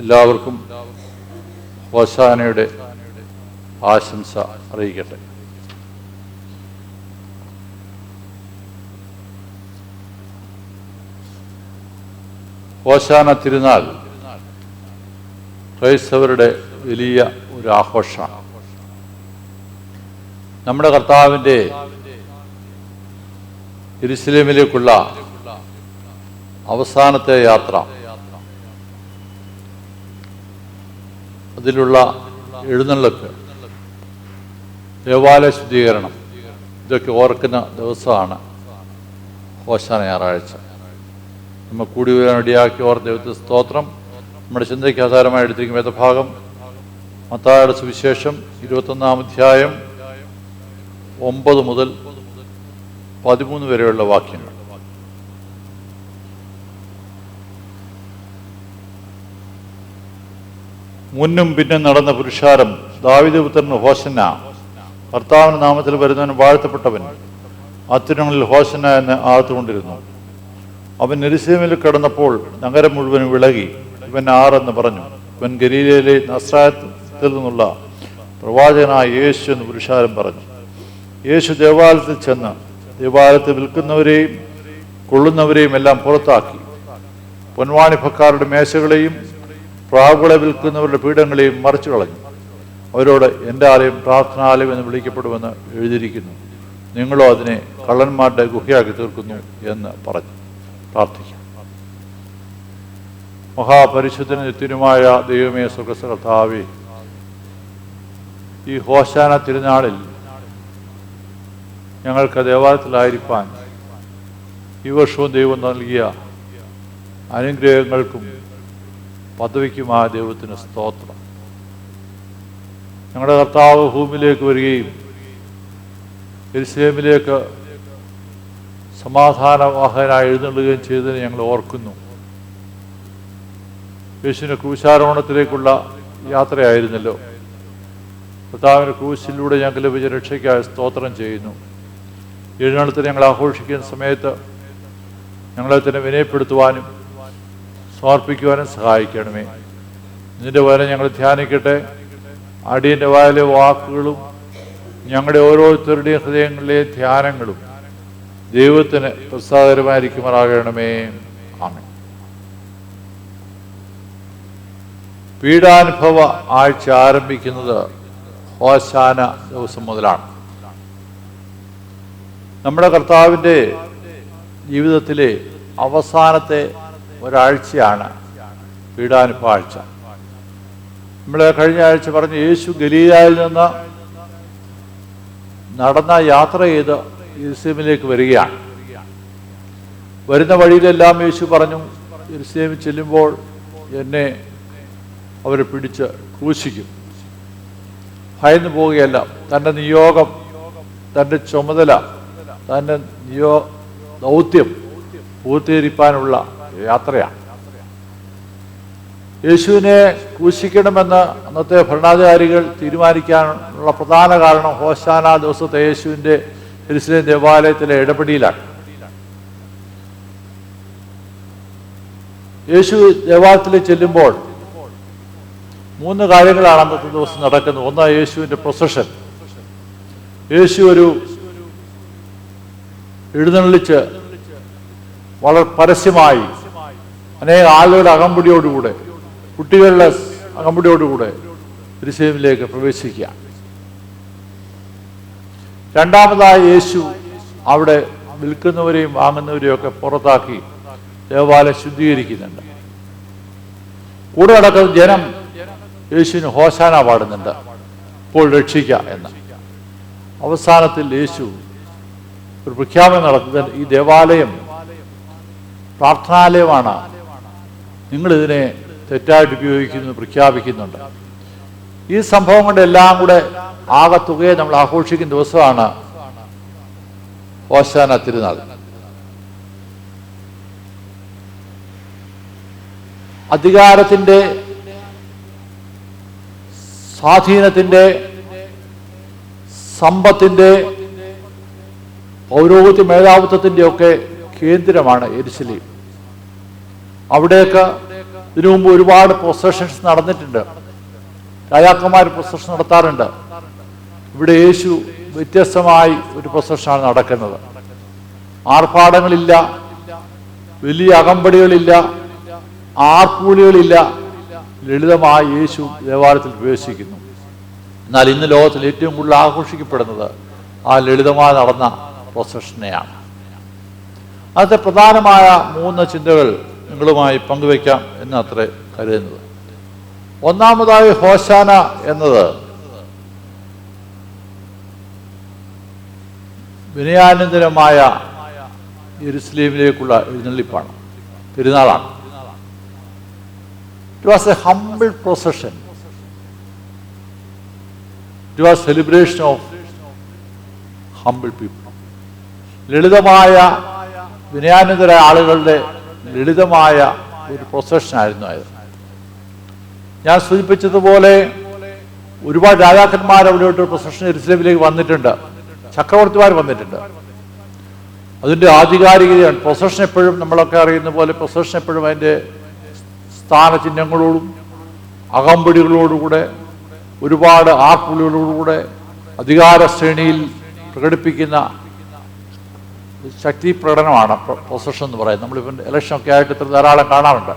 Speaker 1: എല്ലാവർക്കും ഹോശാനയുടെ ആശംസ അറിയിക്കട്ടെ. ഹോശാന തിരുനാൾ ക്രൈസ്തവരുടെ വലിയ ഒരു ആഘോഷമാണ്. നമ്മുടെ കർത്താവിൻ്റെ യെരുശലേമിലേക്കുള്ള അവസാനത്തെ യാത്ര, അതിലുള്ള എഴുന്നള്ളക്ക്, ദേവാലയ ശുദ്ധീകരണം, ഇതൊക്കെ ഓർക്കുന്ന ദിവസമാണ് ഹോശാന ഞായറാഴ്ച. നമ്മൾ കൂടി വരാൻ ഇടയാക്കി ഓർത്ത ദൈവത്തെ സ്തോത്രം. നമ്മുടെ ചിന്തയ്ക്ക് ആധാരമായി എടുത്തിരിക്കുന്ന വേദഭാഗം മത്തായിയുടെ സുവിശേഷം 21-ാം അധ്യായം 9 മുതൽ 13 വരെയുള്ള വാക്യങ്ങൾ. മുന്നും പിന്നും നടന്ന പുരുഷാരം, ദാവീദ് പുത്രൻ ഹോശന്ന, കർത്താവിന്റെ നാമത്തിൽ വരുന്നവൻ വാഴ്ത്തപ്പെട്ടവൻ, അത്യുന്നതങ്ങളിൽ ഹോശന്ന എന്ന് ആർത്തുകൊണ്ടിരുന്നു. അവൻ യെരുശലേമിൽ കടന്നപ്പോൾ നഗരം മുഴുവനും വിളകി. ഇവൻ ആരെന്ന് പറഞ്ഞു. ഇവൻ ഗലീലയിലെ നസ്രായത്തിൽ നിന്നുള്ള പ്രവാചകനായ യേശു എന്ന് പുരുഷാരം പറഞ്ഞു. യേശു ദേവാലയത്തിൽ ചെന്ന് ദേവാലയത്തിൽ വിൽക്കുന്നവരെയും കൊള്ളുന്നവരെയും എല്ലാം പുറത്താക്കി പൊൻവാണിഭക്കാരുടെ മേശകളെയും പ്രാവുകളെ വിൽക്കുന്നവരുടെ പീഠങ്ങളെയും മറിച്ചു കളഞ്ഞു. അവരോട് എൻ്റെ ആലയം പ്രാർത്ഥനാലയം എന്ന് വിളിക്കപ്പെടുമെന്ന് എഴുതിയിരിക്കുന്നു, നിങ്ങളോ അതിനെ കള്ളന്മാരുടെ ഗുഹയാക്കി തീർക്കുന്നു എന്ന് പറഞ്ഞു. പ്രാർത്ഥിക്കാം. മഹാപരിശുദ്ധനും നിത്യനുമായ ദൈവമേ, സ്വർഗ്ഗസ്ഥ കർത്താവേ, ഈ ഹോശാന തിരുനാളിൽ ഞങ്ങൾക്ക് ദേവാലയത്തിലായിരിക്കാൻ ഈ വർഷവും ദൈവം നൽകിയ അനുഗ്രഹങ്ങൾക്കും പദവിക്കുമായ ദൈവത്തിന് സ്തോത്രം. ഞങ്ങളുടെ കർത്താവ് ഭൂമിയിലേക്ക് വരികയും യെരൂശലേമിലേക്ക് സമാധാനവാഹകനായി എഴുന്നള്ളുകയും ചെയ്തതിനെ ഞങ്ങൾ ഓർക്കുന്നു. യേശുവിൻ്റെ ക്രൂശാരോഹണത്തിലേക്കുള്ള യാത്രയായിരുന്നല്ലോ. കർത്താവിൻ്റെ ക്രൂശിലൂടെ ഞങ്ങൾക്ക് ലഭിച്ച രക്ഷയ്ക്കായി സ്തോത്രം ചെയ്യുന്നു. എഴുന്നള്ളത്തിന് ഞങ്ങൾ ആഘോഷിക്കുന്ന സമയത്ത് ഞങ്ങളെ തന്നെ വിനയപ്പെടുത്തുവാനും സമർപ്പിക്കുവാനും സഹായിക്കണമേ. ഇതിൻ്റെ വചനം ഞങ്ങൾ ധ്യാനിക്കട്ടെ. അടിയൻ്റെ വായിലെ വാക്കുകളും ഞങ്ങളുടെ ഓരോരുത്തരുടെയും ഹൃദയങ്ങളിലെ ധ്യാനങ്ങളും ദൈവത്തിന് പ്രസാദകരമായിരിക്കുമാറാകണമേ. ആമേൻ. പീഡാനുഭവ ആഴ്ച ആരംഭിക്കുന്നത് ഹോശാന ദിവസം മുതലാണ്. നമ്മുടെ കർത്താവിൻ്റെ ജീവിതത്തിലെ അവസാനത്തെ ഒരാഴ്ചയാണ് പീഡാനുഭവ ആഴ്ച. നമ്മൾ കഴിഞ്ഞ ആഴ്ച പറഞ്ഞു, യേശു ഗലീലായിൽ നിന്ന് നടന്ന യാത്ര ചെയ്ത് യെരൂശലേമിലേക്ക് വരികയാണ്. വരുന്ന വഴിയിലെല്ലാം യേശു പറഞ്ഞു, യെരൂശലേമിൽ ചെല്ലുമ്പോൾ എന്നെ അവരെ പിടിച്ച് ക്രൂശിക്കും. ഭയന്നു പോവുകയല്ല. തൻ്റെ നിയോഗം, തൻ്റെ ചുമതല, തൻ്റെ ദൗത്യം പൂർത്തീകരിക്കാനുള്ള യാത്രയാണ്. യേശുവിനെ ക്രൂശിക്കണമെന്ന് അന്നത്തെ ഭരണാധികാരികൾ തീരുമാനിക്കാനുള്ള പ്രധാന കാരണം ഹോശാന ദിവസത്തെ യേശുവിൻ്റെ യെരൂശലേം ദേവാലയത്തിലെ ഇടപെടലാണ്. യേശു ദേവാലയത്തിൽ ചെല്ലുമ്പോൾ 3 കാര്യങ്ങളാണ് അന്നത്തെ ദിവസം നടക്കുന്നത്. ഒന്ന്, യേശുവിൻ്റെ പ്രൊസഷൻ. യേശു ഒരു എഴുന്നള്ളിച്ച് വളരെ പരസ്യമായി അനേക ആളുകളുടെ അകമ്പടിയോടുകൂടെ, കുട്ടികളുടെ അകമ്പടിയോടുകൂടെ യെരൂശലേമിലേക്ക് പ്രവേശിക്കുക. രണ്ടാമതായി യേശു അവിടെ വിൽക്കുന്നവരെയും വാങ്ങുന്നവരെയും ഒക്കെ പുറത്താക്കി ദേവാലയം ശുദ്ധീകരിക്കുന്നുണ്ട്. കൂടെ നടക്കുന്ന ജനം യേശുവിന് ഹോശാന പാടുന്നുണ്ട്, ഇപ്പോൾ രക്ഷിക്ക എന്ന്. അവസാനത്തിൽ യേശു ഒരു പ്രഖ്യാപനം നടത്തുന്നത്, ഈ ദേവാലയം പ്രാർത്ഥനാലയമാണ്, നിങ്ങളിതിനെ തെറ്റായിട്ട് ഉപയോഗിക്കുന്നു പ്രഖ്യാപിക്കുന്നുണ്ട്. ഈ സംഭവങ്ങളുടെ എല്ലാം കൂടെ ആകെ തുകയെ നമ്മൾ ആഘോഷിക്കുന്ന ദിവസമാണ് ഹോശാന തിരുനാൾ. അധികാരത്തിൻ്റെ, സ്വാധീനത്തിൻ്റെ, സമ്പത്തിൻ്റെ, പൗരോഹിത്യ മേധാവിത്വത്തിൻ്റെ ഒക്കെ കേന്ദ്രമാണ് യെരൂശലേം. അവിടേക്ക് ഇതിനു മുമ്പ് ഒരുപാട് പ്രൊസഷൻസ് നടന്നിട്ടുണ്ട്. രാജാക്കന്മാർ പ്രൊസഷൻ നടത്താറുണ്ട്. ഇവിടെ യേശു വ്യത്യസ്തമായി ഒരു പ്രൊസഷനാണ് നടക്കുന്നത്. ആർഭാടങ്ങളില്ല, വലിയ അകമ്പടികളില്ല, ആർപ്പൂളികളില്ല. ലളിതമായി യേശു ദേവാലയത്തിൽ പ്രവേശിക്കുന്നു. എന്നാൽ ഇന്ന് ലോകത്തിൽ ഏറ്റവും കൂടുതൽ ആഘോഷിക്കപ്പെടുന്നത് ആ ലളിതമായി നടന്ന പ്രൊസഷനെയാണ്. അതിൻ്റെ പ്രധാനമായ 3 ചിന്തകൾ നിങ്ങളുമായി പങ്കുവയ്ക്കാം എന്നത്രേ കരുതുന്നത്. ഒന്നാമതായി, ഹോശാന എന്നത് വിനയാനന്ദനമായ യെരൂശലേമിലേക്കുള്ള എഴുന്നള്ളിപ്പാണ്, തിരുനാളാണ്. It was a humble procession. It was celebration of humble people. ലളിതമായ വിനയാനന്ദരായ ആളുകളുടെ ലളിതമായ ഒരു പ്രൊസഷനായിരുന്നു അത്. ഞാൻ സൂചിപ്പിച്ചതുപോലെ ഒരുപാട് രാജാക്കന്മാർ അവിടെയോട്ട് പ്രൊസഷൻ യെരൂശലേമിലേക്ക് വന്നിട്ടുണ്ട്, ചക്രവർത്തിമാർ വന്നിട്ടുണ്ട്. അതിൻ്റെ ആധികാരികതയാണ്. പ്രൊസഷൻ എപ്പോഴും നമ്മളൊക്കെ അറിയുന്ന പോലെ പ്രൊസഷൻ എപ്പോഴും അതിൻ്റെ സ്ഥാനചിഹ്നങ്ങളോടും അകമ്പടികളോടുകൂടെ, ഒരുപാട് ആർപ്പുളികളോടുകൂടെ, അധികാര ശ്രേണിയിൽ പ്രകടിപ്പിക്കുന്ന ശക്തി പ്രകടനമാണ് പൊസഷൻ എന്ന് പറയുന്നത്. നമ്മളിപ്പം ഇലക്ഷനൊക്കെ ആയിട്ട് ഇത്ര ധാരാളം കാണാറുണ്ട്.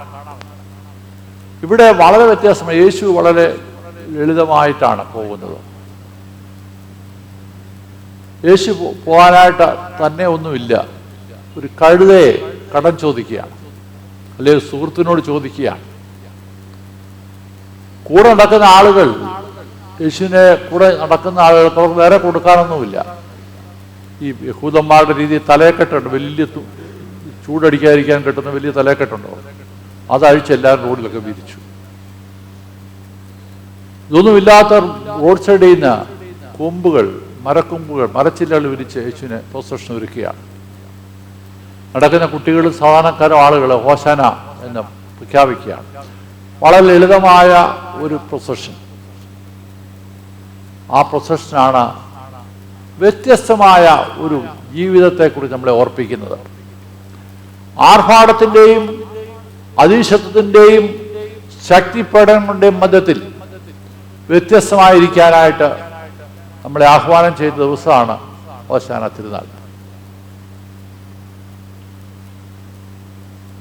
Speaker 1: ഇവിടെ വളരെ വ്യത്യാസമാണ്. യേശു വളരെ ലളിതമായിട്ടാണ് പോകുന്നത്. യേശു പോകാനായിട്ട് തന്നെ ഒന്നുമില്ല. ഒരു കഴുതയെ കടം ചോദിക്കുകയാണ്, അല്ലെങ്കിൽ സുഹൃത്തിനോട് ചോദിക്കുകയാണ്. കൂടെ നടക്കുന്ന ആളുകൾ, യേശുവിനെ കൂടെ നടക്കുന്ന ആളുകൾക്ക് അവർക്ക് വേറെ കൊടുക്കാനൊന്നുമില്ല. ഈ യഹൂദന്മാരുടെ രീതിയിൽ തലയെക്കെട്ടുണ്ട്, വലിയ ചൂടടിക്കാതിരിക്കാൻ കിട്ടുന്ന വലിയ തലയെക്കെട്ടുണ്ടോ, അതഴിച്ച് എല്ലാവരും റോഡിലൊക്കെ വിരിച്ചു. ഇതൊന്നുമില്ലാത്ത റോഡ് സൈഡിൽ നിന്ന് കൊമ്പുകൾ, മരക്കൊമ്പുകൾ, മരച്ചില്ലകൾ വിരിച്ച് യേശുവിനെ പ്രൊസഷൻ ഒരുക്കുകയാണ്. നടക്കുന്ന കുട്ടികളും സാധാരണക്കാരും ആളുകൾ ഹോശാന എന്ന് പ്രഖ്യാപിക്കുകയാണ്. വളരെ ലളിതമായ ഒരു പ്രൊസഷൻ. ആ പ്രൊസഷനാണ് വ്യത്യസ്തമായ ഒരു ജീവിതത്തെക്കുറിച്ച് നമ്മളെ ഓർപ്പിക്കുന്നത്. ആർഭാടത്തിൻ്റെയും അതീശത്വത്തിൻ്റെയും ശക്തിപ്രകടനങ്ങളുടെയും മധ്യത്തിൽ വ്യത്യസ്തമായിരിക്കാനായിട്ട് നമ്മളെ ആഹ്വാനം ചെയ്ത ദിവസമാണ് ഹോശാന തിരുനാൾ.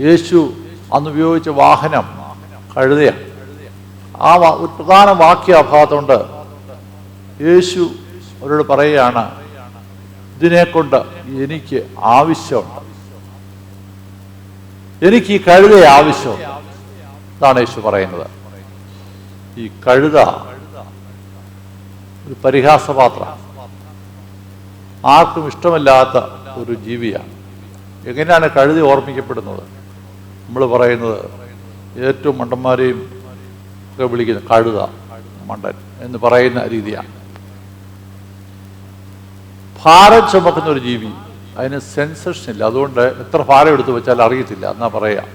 Speaker 1: യേശു അന്ന് ഉപയോഗിച്ച വാഹനം കഴുതയാണ്. ആ ഒരു പ്രധാന വാക്യ അഭാവത്തുകൊണ്ട് യേശു അവരോട് പറയുകയാണ്, ഇതിനെക്കൊണ്ട് എനിക്ക് ആവശ്യമുണ്ട്, എനിക്ക് ഈ കഴുതയെ ആവശ്യമുണ്ട്. ഇതാണ് യേശു പറയുന്നത്. ഈ കഴുത ഒരു പരിഹാസപാത്രം, ആർക്കും ഇഷ്ടമില്ലാത്ത ഒരു ജീവിയാണ്. എങ്ങനെയാണ് കഴുത ഓർമ്മിക്കപ്പെടുന്നത്? നമ്മൾ പറയുന്നത് ഏറ്റവും മണ്ടന്മാരെയും ഒക്കെ വിളിക്കുന്നത് കഴുത, മണ്ടൻ എന്ന് പറയുന്ന രീതിയാണ്. ഭാരം ചുമക്കുന്ന ഒരു ജീവി, അതിന് സെൻസേഷൻ ഇല്ല. അതുകൊണ്ട് എത്ര ഭാരം എടുത്തു വെച്ചാൽ അറിയത്തില്ല എന്നാ പറയാം.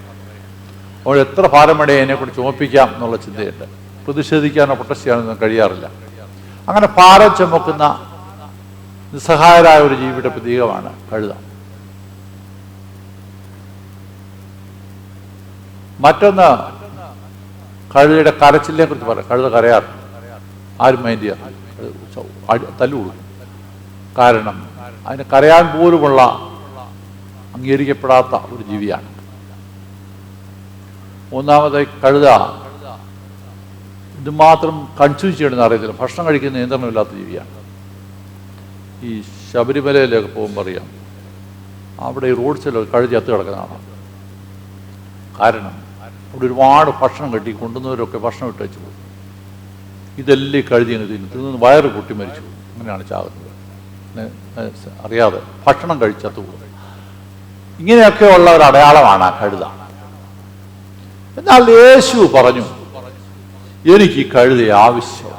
Speaker 1: അതുകൊണ്ട് എത്ര ഭാരം വേണേ അതിനെക്കൊണ്ട് ചുമപ്പിക്കാം എന്നുള്ള ചിന്തയുണ്ട്. പ്രതിഷേധിക്കാനോ പ്രൊട്ടസ്റ്റ് ചെയ്യാനൊന്നും കഴിയാറില്ല. അങ്ങനെ ഭാരം ചുമക്കുന്ന നിസ്സഹായരായ ഒരു ജീവിയുടെ പ്രതീകമാണ് കഴുത. മറ്റൊന്ന്, കഴുതയുടെ കരച്ചിലിനെ കുറിച്ച് പറയാം. കഴുത കരയാറ്, ആരും മൈൻഡ് ചെയ്യാറ്, തല്ലു കൊടുക്കും. കാരണം അതിന് കരയാൻ പോലുമുള്ള അംഗീകരിക്കപ്പെടാത്ത ഒരു ജീവിയാണ്. മൂന്നാമതായി, കഴുത ഇതുമാത്രം കൺസ്യൂം ചെയ്യണമെന്ന് അറിയത്തില്ല, ഭക്ഷണം കഴിക്കുന്ന നിയന്ത്രണമില്ലാത്ത ജീവിയാണ്. ഈ ശബരിമലയിലൊക്കെ പോകുമ്പോൾ അറിയാം, അവിടെ ഈ റോഡ് സൈഡിലൊക്കെ കഴുതി അത്ത് കിടക്കുന്നതാണ്. കാരണം അവിടെ ഒരുപാട് ഭക്ഷണം കെട്ടി കൊണ്ടുവന്നവരൊക്കെ ഭക്ഷണം ഇട്ട് വെച്ച് പോകും. ഇതെല്ലാം കഴുതി തിന്ന് വയറ് പൊട്ടി മരിച്ചു പോകും. അങ്ങനെയാണ് ചാകുന്നത്, അറിയാതെ ഭക്ഷണം കഴിച്ചത്ത് പോകും. ഇങ്ങനെയൊക്കെയുള്ള ഒരു അടയാളമാണ് കഴുത. എന്നാൽ യേശു പറഞ്ഞു, എനിക്ക് ഈ കഴുതയെ ആവശ്യം.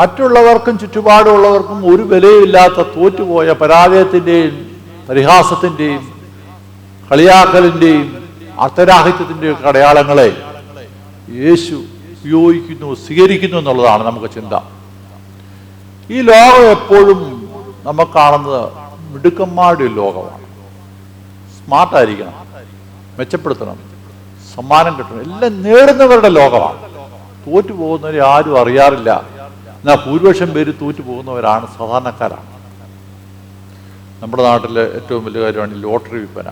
Speaker 1: മറ്റുള്ളവർക്കും ചുറ്റുപാടുമുള്ളവർക്കും ഒരു വിലയില്ലാത്ത തോറ്റുപോയ പരാജയത്തിൻ്റെയും പരിഹാസത്തിൻ്റെയും കളിയാക്കലിൻ്റെയും അർത്ഥരാഹിത്യത്തിൻ്റെയും അടയാളങ്ങളെ യേശു ഉപയോഗിക്കുന്നു, സ്വീകരിക്കുന്നു എന്നുള്ളതാണ് നമുക്ക് ചിന്ത. ഈ ലോകം എപ്പോഴും നമ്മൾ കാണുന്നത് മിടുക്കന്മാരുടെ ലോകമാണ്. സ്മാർട്ടായിരിക്കണം, മെച്ചപ്പെടുത്തണം, സമ്മാനം കിട്ടണം, എല്ലാം നേടുന്നവരുടെ ലോകമാണ്. തോറ്റു പോകുന്നവരെ ആരും അറിയാറില്ല. എന്നാൽ ഭൂരിപക്ഷം പേര് തോറ്റു പോകുന്നവരാണ്, സാധാരണക്കാരാണ്. നമ്മുടെ നാട്ടിലെ ഏറ്റവും വലിയ കാര്യമാണ് ഈ ലോട്ടറി വിൽപ്പന.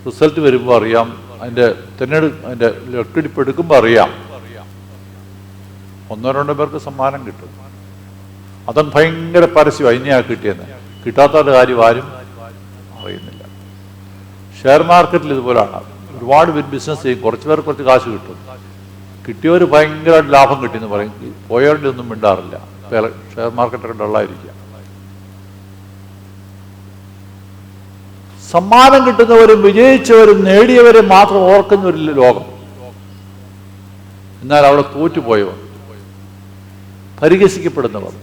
Speaker 1: റിസൾട്ട് വരുമ്പോൾ അറിയാം, അതിൻ്റെ ലക്കെടുപ്പ് എടുക്കുമ്പോൾ അറിയാം, 1-2 പേർക്ക് സമ്മാനം കിട്ടും. അതും ഭയങ്കര പരസ്യമാണ്, ഇനിയാ കിട്ടിയെന്ന്. കിട്ടാത്തവരുടെ കാര്യം ആരും അറിയുന്നില്ല. ഷെയർ മാർക്കറ്റിൽ ഇതുപോലെയാണ്. ഒരുപാട് പേര് ബിസിനസ് ചെയ്യും, കുറച്ച് പേർക്ക് കുറച്ച് കാശ് കിട്ടും. കിട്ടിയവർ ഭയങ്കരമായിട്ട് ലാഭം കിട്ടിയെന്ന് പറയും, പോയവരുടെ ഒന്നും മിണ്ടാറില്ല. ഷെയർ മാർക്കറ്റൊക്കെ ഡള്ളായിരിക്കുക. സമ്മാനം കിട്ടുന്നവരും വിജയിച്ചവരും നേടിയവരും മാത്രം ഓർക്കുന്ന ഒരു ലോകം. എന്നാൽ അവിടെ തോറ്റുപോയവർ, പരിഹസിക്കപ്പെടുന്നവർ,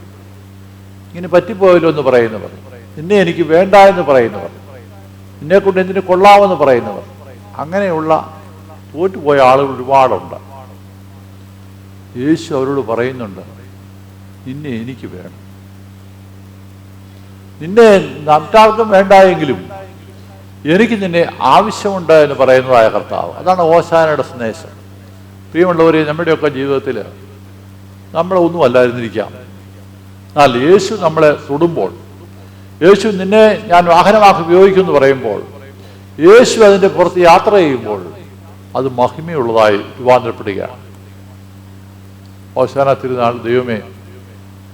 Speaker 1: ഇങ്ങനെ പറ്റിപ്പോയല്ലോ എന്ന് പറയുന്നവർ, നിന്നെ എനിക്ക് വേണ്ട എന്ന് പറയുന്നവർ, നിന്നെക്കൊണ്ട് എന്തിനു കൊള്ളാമെന്ന് പറയുന്നവർ, അങ്ങനെയുള്ള തോറ്റുപോയ ആളുകൾ ഒരുപാടുണ്ട്. യേശു അവരോട് പറയുന്നുണ്ട്, നിന്നെ എനിക്ക് വേണം. നിന്നെ മറ്റാർക്കും വേണ്ടായെങ്കിലും എനിക്ക് നിന്നെ ആവശ്യമുണ്ട് എന്ന് പറയുന്നതായ കർത്താവ്. അതാണ് ഹോശാനയുടെ സന്ദേശം. പ്രിയമുള്ളവരെ, നമ്മുടെയൊക്കെ ജീവിതത്തിൽ നമ്മളൊന്നും അല്ലായിരുന്നിരിക്കാം, എന്നാൽ യേശു നമ്മളെ തൊടുമ്പോൾ, യേശു നിന്നെ ഞാൻ വാഹനമാക്കി ഉപയോഗിക്കുമെന്ന് പറയുമ്പോൾ, യേശു അതിൻ്റെ പുറത്ത് യാത്ര ചെയ്യുമ്പോൾ അത് മഹിമയുള്ളതായി രൂപാന്തരപ്പെടുകയാണ്. ഓശാന തിരുനാൾ ദൈവമേ,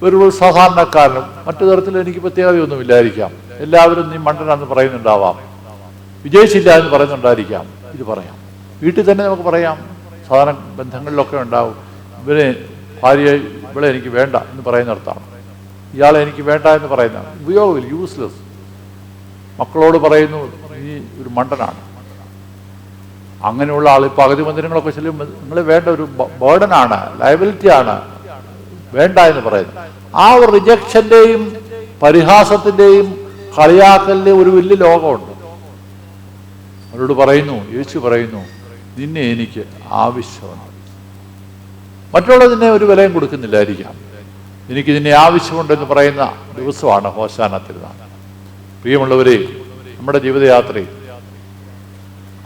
Speaker 1: ഒരു സാധാരണക്കാരനും മറ്റു തരത്തിൽ എനിക്ക് പ്രത്യേകതയൊന്നുമില്ലായിരിക്കാം, എല്ലാവരും നീ മണ്ടനാന്ന് പറയുന്നുണ്ടാവാം, വിജയിച്ചില്ല എന്ന് പറയുന്നുണ്ടായിരിക്കാം. ഇത് പറയാം, വീട്ടിൽ തന്നെ നമുക്ക് പറയാം, സാധാരണ ബന്ധങ്ങളിലൊക്കെ ഉണ്ടാവും. ഭാര്യ ഇവളെ എനിക്ക് വേണ്ട എന്ന് പറയുന്നിടത്താണ്, ഇയാളെ എനിക്ക് വേണ്ട എന്ന് പറയുന്നതാണ്. ഉപയോഗമില്ല, യൂസ്ലെസ്. മക്കളോട് പറയുന്നു നീ ഒരു മണ്ടനാണ്. അങ്ങനെയുള്ള ആൾ പകുതി മന്ദിരങ്ങളൊക്കെ ചെല്ലുമ്പോൾ നിങ്ങൾ വേണ്ട ഒരു ബേർഡനാണ്, ലയബിലിറ്റിയാണ്, വേണ്ട എന്ന് പറയുന്നത്. ആ ഒരു റിജക്ഷൻ്റെയും പരിഹാസത്തിൻ്റെയും കളിയാക്കലിൻ്റെയും ഒരു വലിയ ലോകമുണ്ട്. അവരോട് പറയുന്നു, യേശു പറയുന്നു, നിന്നെ എനിക്ക് ആവശ്യമുണ്ട്. മറ്റുള്ളത് നിന്നെ ഒരു വിലയും കൊടുക്കുന്നില്ലായിരിക്കാം, എനിക്ക് നിന്നെ ആവശ്യമുണ്ടെന്ന് പറയുന്ന ദിവസമാണ് ഹോശാന തിരുനാൾ. പ്രിയമുള്ളവരെ, നമ്മുടെ ജീവിതയാത്രയിൽ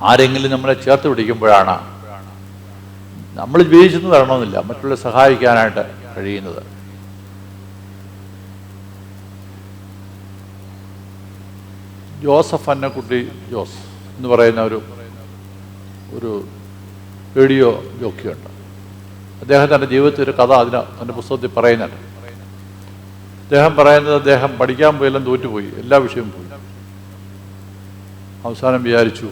Speaker 1: ആരെങ്കിലും നമ്മളെ ചേർത്ത് പിടിക്കുമ്പോഴാണ് നമ്മൾ വിജയിച്ചെന്ന് വരണമെന്നില്ല മറ്റുള്ള സഹായിക്കാനായിട്ട് കഴിയുന്നത്. ജോസഫ് അന്നക്കുട്ടി ജോസ് എന്ന് പറയുന്ന ഒരു റേഡിയോ ജോക്കിയുണ്ട്. അദ്ദേഹം തൻ്റെ ജീവിതത്തിൽ ഒരു കഥ തൻ്റെ പുസ്തകത്തിൽ പറയുന്നുണ്ട്. അദ്ദേഹം പറയുന്നത്, അദ്ദേഹം പഠിക്കാൻ പോയെല്ലാം തോറ്റുപോയി, എല്ലാ വിഷയവും പോയി. അവസാനം വിചാരിച്ചു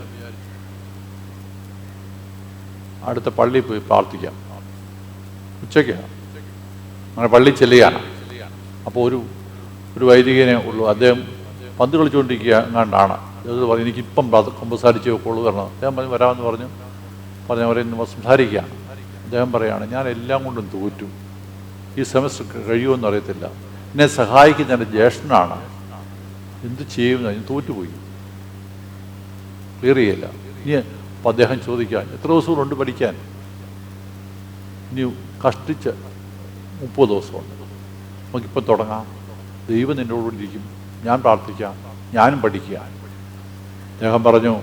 Speaker 1: അടുത്ത പള്ളിയിൽ പോയി പ്രാർത്ഥിക്കാം. ഉച്ചയ്ക്കാണ്, അങ്ങനെ പള്ളി ചെല്ലുകയാണ്. അപ്പോൾ ഒരു വൈദികനെ ഉള്ളൂ. അദ്ദേഹം പന്ത് കളിച്ചുകൊണ്ടിരിക്കുക എങ്ങാണ്ടാണ്. അത് പറഞ്ഞു, എനിക്കിപ്പം സംസാരിച്ച് വെക്കുള്ളൂ കാരണം. അദ്ദേഹം പറഞ്ഞു വരാമെന്ന് പറഞ്ഞവരെ ഇന്ന് സംസാരിക്കുകയാണ്. അദ്ദേഹം പറയുകയാണ്, ഞാൻ എല്ലാം കൊണ്ടും തോറ്റു, ഈ സെമസ്റ്റർ കഴിയുമെന്ന് അറിയത്തില്ല, എന്നെ സഹായിക്കുന്ന എൻ്റെ ജ്യേഷ്ഠനാണ്, എന്ത് ചെയ്യുമെന്ന് ഞാൻ തോറ്റുപോയി, ക്ലിയർ ചെയ്യില്ല. ഇനി അപ്പം അദ്ദേഹം ചോദിക്കാൻ, എത്ര ദിവസങ്ങളുണ്ട് പഠിക്കാൻ? ഇനി കഷ്ടിച്ച് 30 ദിവസമുണ്ട്, നമുക്കിപ്പം തുടങ്ങാം, ദൈവം നിന്നോടുകൂടി ഇരിക്കും, ഞാൻ പ്രാർത്ഥിക്കാം, ഞാനും പഠിക്കുക. അദ്ദേഹം പറഞ്ഞു,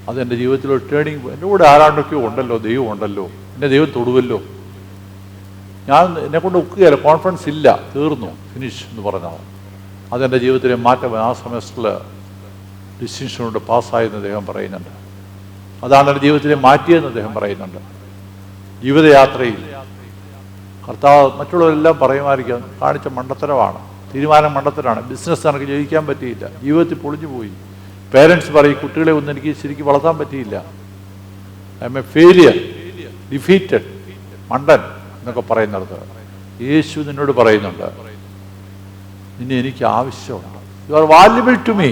Speaker 1: അതെൻ്റെ ജീവിതത്തിലൊരു ടേണിങ്, എൻ്റെ കൂടെ ആരാണ്ടൊക്കെയോ ഉണ്ടല്ലോ, ദൈവം ഉണ്ടല്ലോ, എന്നെ ദൈവം തൊടുവല്ലോ, ഞാൻ എന്നെക്കൊണ്ട് ഒക്കുകയല്ല, കോൺഫിഡൻസ് ഇല്ല, തീർന്നു, ഫിനിഷ് എന്ന് പറഞ്ഞാൽ അതെൻ്റെ ജീവിതത്തിലെ മാറ്റം. ആ സെമസ്റ്ററിൽ ഡിസ്റ്റിങ്ഷനോട് പാസ്സായെന്ന് അദ്ദേഹം പറയുന്നുണ്ട്. അതാണ് എൻ്റെ ജീവിതത്തിലെ മാറ്റിയെന്ന് അദ്ദേഹം പറയുന്നുണ്ട്. ജീവിതയാത്രയിൽ കർത്താവ് മറ്റുള്ളവരെല്ലാം പറയുമായിരിക്കാം, കാണിച്ച മണ്ടത്തരമാണ്, തീരുമാനം മണ്ടത്തരമാണ്, ബിസിനസ് എനിക്ക് ജയിക്കാൻ പറ്റിയില്ല, ജീവിതത്തിൽ പൊളിഞ്ഞു പോയി, പേരൻസ് പറയും കുട്ടികളെ ഒന്നും എനിക്ക് ശരിക്കും വളർത്താൻ പറ്റിയില്ല, I am a failure, defeated, മണ്ടൻ എന്നൊക്കെ പറയുന്നിടത്ത് യേശു നിന്നോട് പറയുന്നുണ്ട്, നിന്നെ എനിക്ക് ആവശ്യമുണ്ട്, you are valuable to me.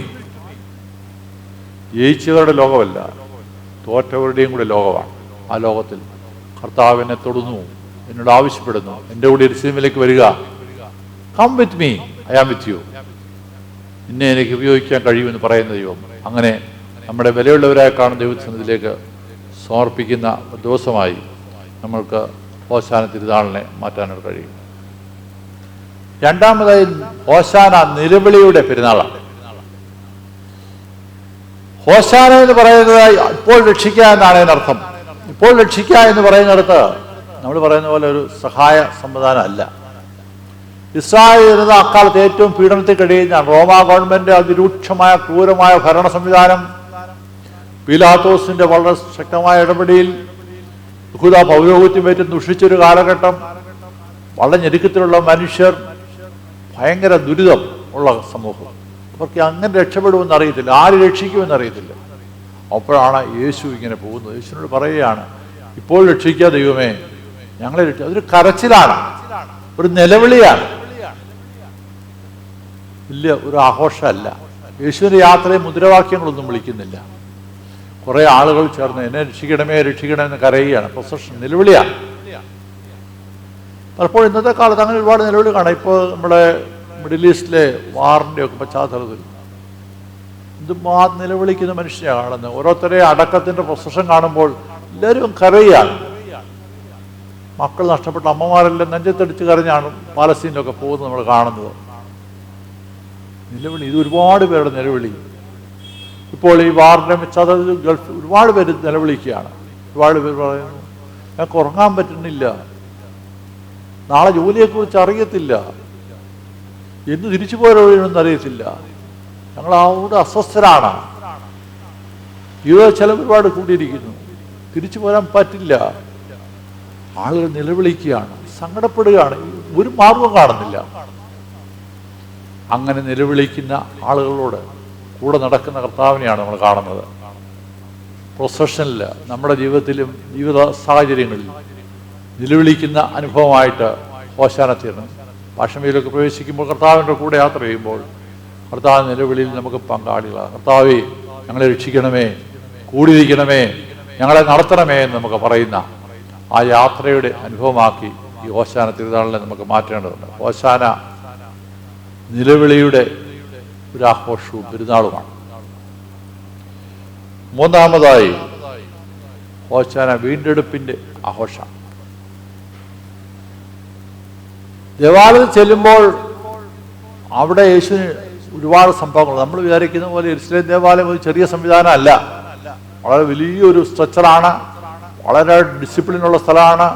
Speaker 1: ജയിച്ചവരുടെ ലോകമല്ല, തോറ്റവരുടെയും കൂടെ ലോകമാണ്. ആ ലോകത്തിൽ കർത്താവ് എന്നെ തൊടുന്നു, എന്നോട് ആവശ്യപ്പെടുന്നു, എൻ്റെ കൂടെ എരുശലേമിലേക്ക് വരിക, come with me, I am with you, നിന്നെ എനിക്ക് ഉപയോഗിക്കാൻ കഴിയുമെന്ന് പറയുന്ന ദൈവം. അങ്ങനെ നമ്മുടെ വിലയുള്ളവരായി കാണുന്ന ദൈവത്തിലേക്ക് സമർപ്പിക്കുന്ന ദിവസമായി നമ്മൾക്ക് ഹോശാന തിരുനാളിനെ മാറ്റാനായിട്ട് കഴിയും. രണ്ടാമതായി ഹോശാന നിലവിളിയുടെ പെരുന്നാളാണ്. ഹോശാന എന്ന് പറയുന്നത് ഇപ്പോൾ രക്ഷിക്കുക എന്നാണ് അതിനർത്ഥം. ഇപ്പോൾ രക്ഷിക്കുക എന്ന് പറയുന്നിടത്ത് നമ്മൾ പറയുന്ന പോലെ ഒരു സഹായ സംവിധാനം അല്ല. ഇസ്രായേൽ എന്നത് അക്കാലത്ത് ഏറ്റവും പീഡനത്തിൽ കഴിയുന്ന റോമാ ഗവൺമെന്റ് അതിരൂക്ഷമായ ക്രൂരമായ ഭരണ സംവിധാനം, പീലാത്തോസിന്റെ വളരെ ശക്തമായ ഇടപെടൽ, യഹൂദ പൗരോഹിത്യമേറ്റ് ദുഷിച്ചൊരു കാലഘട്ടം, വളരെ ഞെരുക്കത്തിലുള്ള മനുഷ്യർ, ഭയങ്കര ദുരിതം ഉള്ള സമൂഹം. അവർക്ക് അങ്ങനെ രക്ഷപ്പെടുമെന്ന് അറിയത്തില്ല, ആര് രക്ഷിക്കുമെന്ന് അറിയത്തില്ല. അപ്പോഴാണ് യേശു ഇങ്ങനെ പോകുന്നത്. യേശുവിനോട് പറയുകയാണ്, ഇപ്പോൾ രക്ഷിക്കുക ദൈവമേ, ഞങ്ങളെ രക്ഷിക്കുക. അതൊരു കരച്ചിലാണ്, ഒരു നിലവിളിയാണ്, വലിയ ഒരു ആഘോഷമല്ല. യേശുവിൻ്റെ യാത്രയെ മുദ്രാവാക്യങ്ങളൊന്നും വിളിക്കുന്നില്ല. കുറേ ആളുകൾ ചേർന്ന് എന്നെ രക്ഷിക്കണമേ രക്ഷിക്കണമെന്ന് കരയുകയാണ്. പ്രൊസഷൻ, നിലവിളിയാണ്. പലപ്പോഴും ഇന്നത്തെ കാലത്ത് അങ്ങനെ ഒരുപാട് നിലവിളി കാണാം. ഇപ്പോൾ നമ്മുടെ മിഡിൽ ഈസ്റ്റിലെ വാറിൻ്റെ ഒക്കെ പശ്ചാത്തലത്തിൽ നിലവിളിക്കുന്ന മനുഷ്യനെയാണ് കാണുന്നത്. ഓരോരുത്തരെ അടക്കത്തിൻ്റെ പ്രൊസഷൻ കാണുമ്പോൾ എല്ലാവരും കരയുകയാണ്. മക്കൾ നഷ്ടപ്പെട്ട അമ്മമാരെല്ലാം നെഞ്ചത്തടിച്ച് കരഞ്ഞാണ് പാലസ്തീനിലൊക്കെ പോകുന്നത് നമ്മൾ കാണുന്നത്. നിലവിളി, ഇത് ഒരുപാട് പേരുടെ നിലവിളി. ഇപ്പോൾ ഈ വാറിൻ്റെ പശ്ചാത്തലത്തിൽ ഗൾഫ് ഒരുപാട് പേര് നിലവിളിക്കുകയാണ്. ഒരുപാട് പേര് പറയുന്നു, ഞങ്ങൾക്ക് ഉറങ്ങാൻ പറ്റുന്നില്ല, നാളെ ജോലിയെക്കുറിച്ച് അറിയത്തില്ല, എന്ന് തിരിച്ചു പോരൊന്നും അറിയത്തില്ല. ഞങ്ങൾ അവിടെ അസ്വസ്ഥരാണ്. ജീവിത ചെലവ് ഒരുപാട് കൂടിയിരിക്കുന്നു, തിരിച്ചു പോരാൻ പറ്റില്ല. ആളുകൾ നിലവിളിക്കുകയാണ്, സങ്കടപ്പെടുകയാണ്, ഒരു മാർഗം കാണുന്നില്ല. അങ്ങനെ നിലവിളിക്കുന്ന ആളുകളോട് കൂടെ നടക്കുന്ന കർത്താവിനെയാണ് നമ്മൾ കാണുന്നത്. പ്രൊസഷനിൽ, നമ്മുടെ ജീവിതത്തിലും ജീവിത സാഹചര്യങ്ങളിൽ നിലവിളിക്കുന്ന അനുഭവമായിട്ട് ഹോശാന തീർന്നു. ഭാഷമയിലൊക്കെ പ്രവേശിക്കുമ്പോൾ, കർത്താവിൻ്റെ കൂടെ യാത്ര ചെയ്യുമ്പോൾ കർത്താവ് നിലവിളിയിൽ നമുക്ക് പങ്കാളികളാണ്. കർത്താവേ, ഞങ്ങളെ രക്ഷിക്കണമേ, കൂടിയിരിക്കണമേ, ഞങ്ങളെ നടത്തണമേ എന്ന് നമുക്ക് പറയുന്ന ആ യാത്രയുടെ അനുഭവമാക്കി ഈ ഹോശാന തിരുനാളിനെ നമുക്ക് മാറ്റേണ്ടതുണ്ട്. ഹോശാന നിലവിളിയുടെ ഒരു ആഘോഷവും പെരുന്നാളുമാണ്. മൂന്നാമതായി ഹോശാന വീണ്ടെടുപ്പിന്റെ ആഘോഷമാണ്. ദേവാലയത്തിൽ ചെല്ലുമ്പോൾ അവിടെ യേശുവിന് ഒരുപാട് സംഭവങ്ങൾ, നമ്മൾ വിചാരിക്കുന്ന പോലെ യെരുശലേം ദേവാലയം ഒരു ചെറിയ സംവിധാനം അല്ല. വളരെ വലിയൊരു സ്ട്രക്ചറാണ്, വളരെ ഡിസിപ്ലിനുള്ള സ്ഥലമാണ്,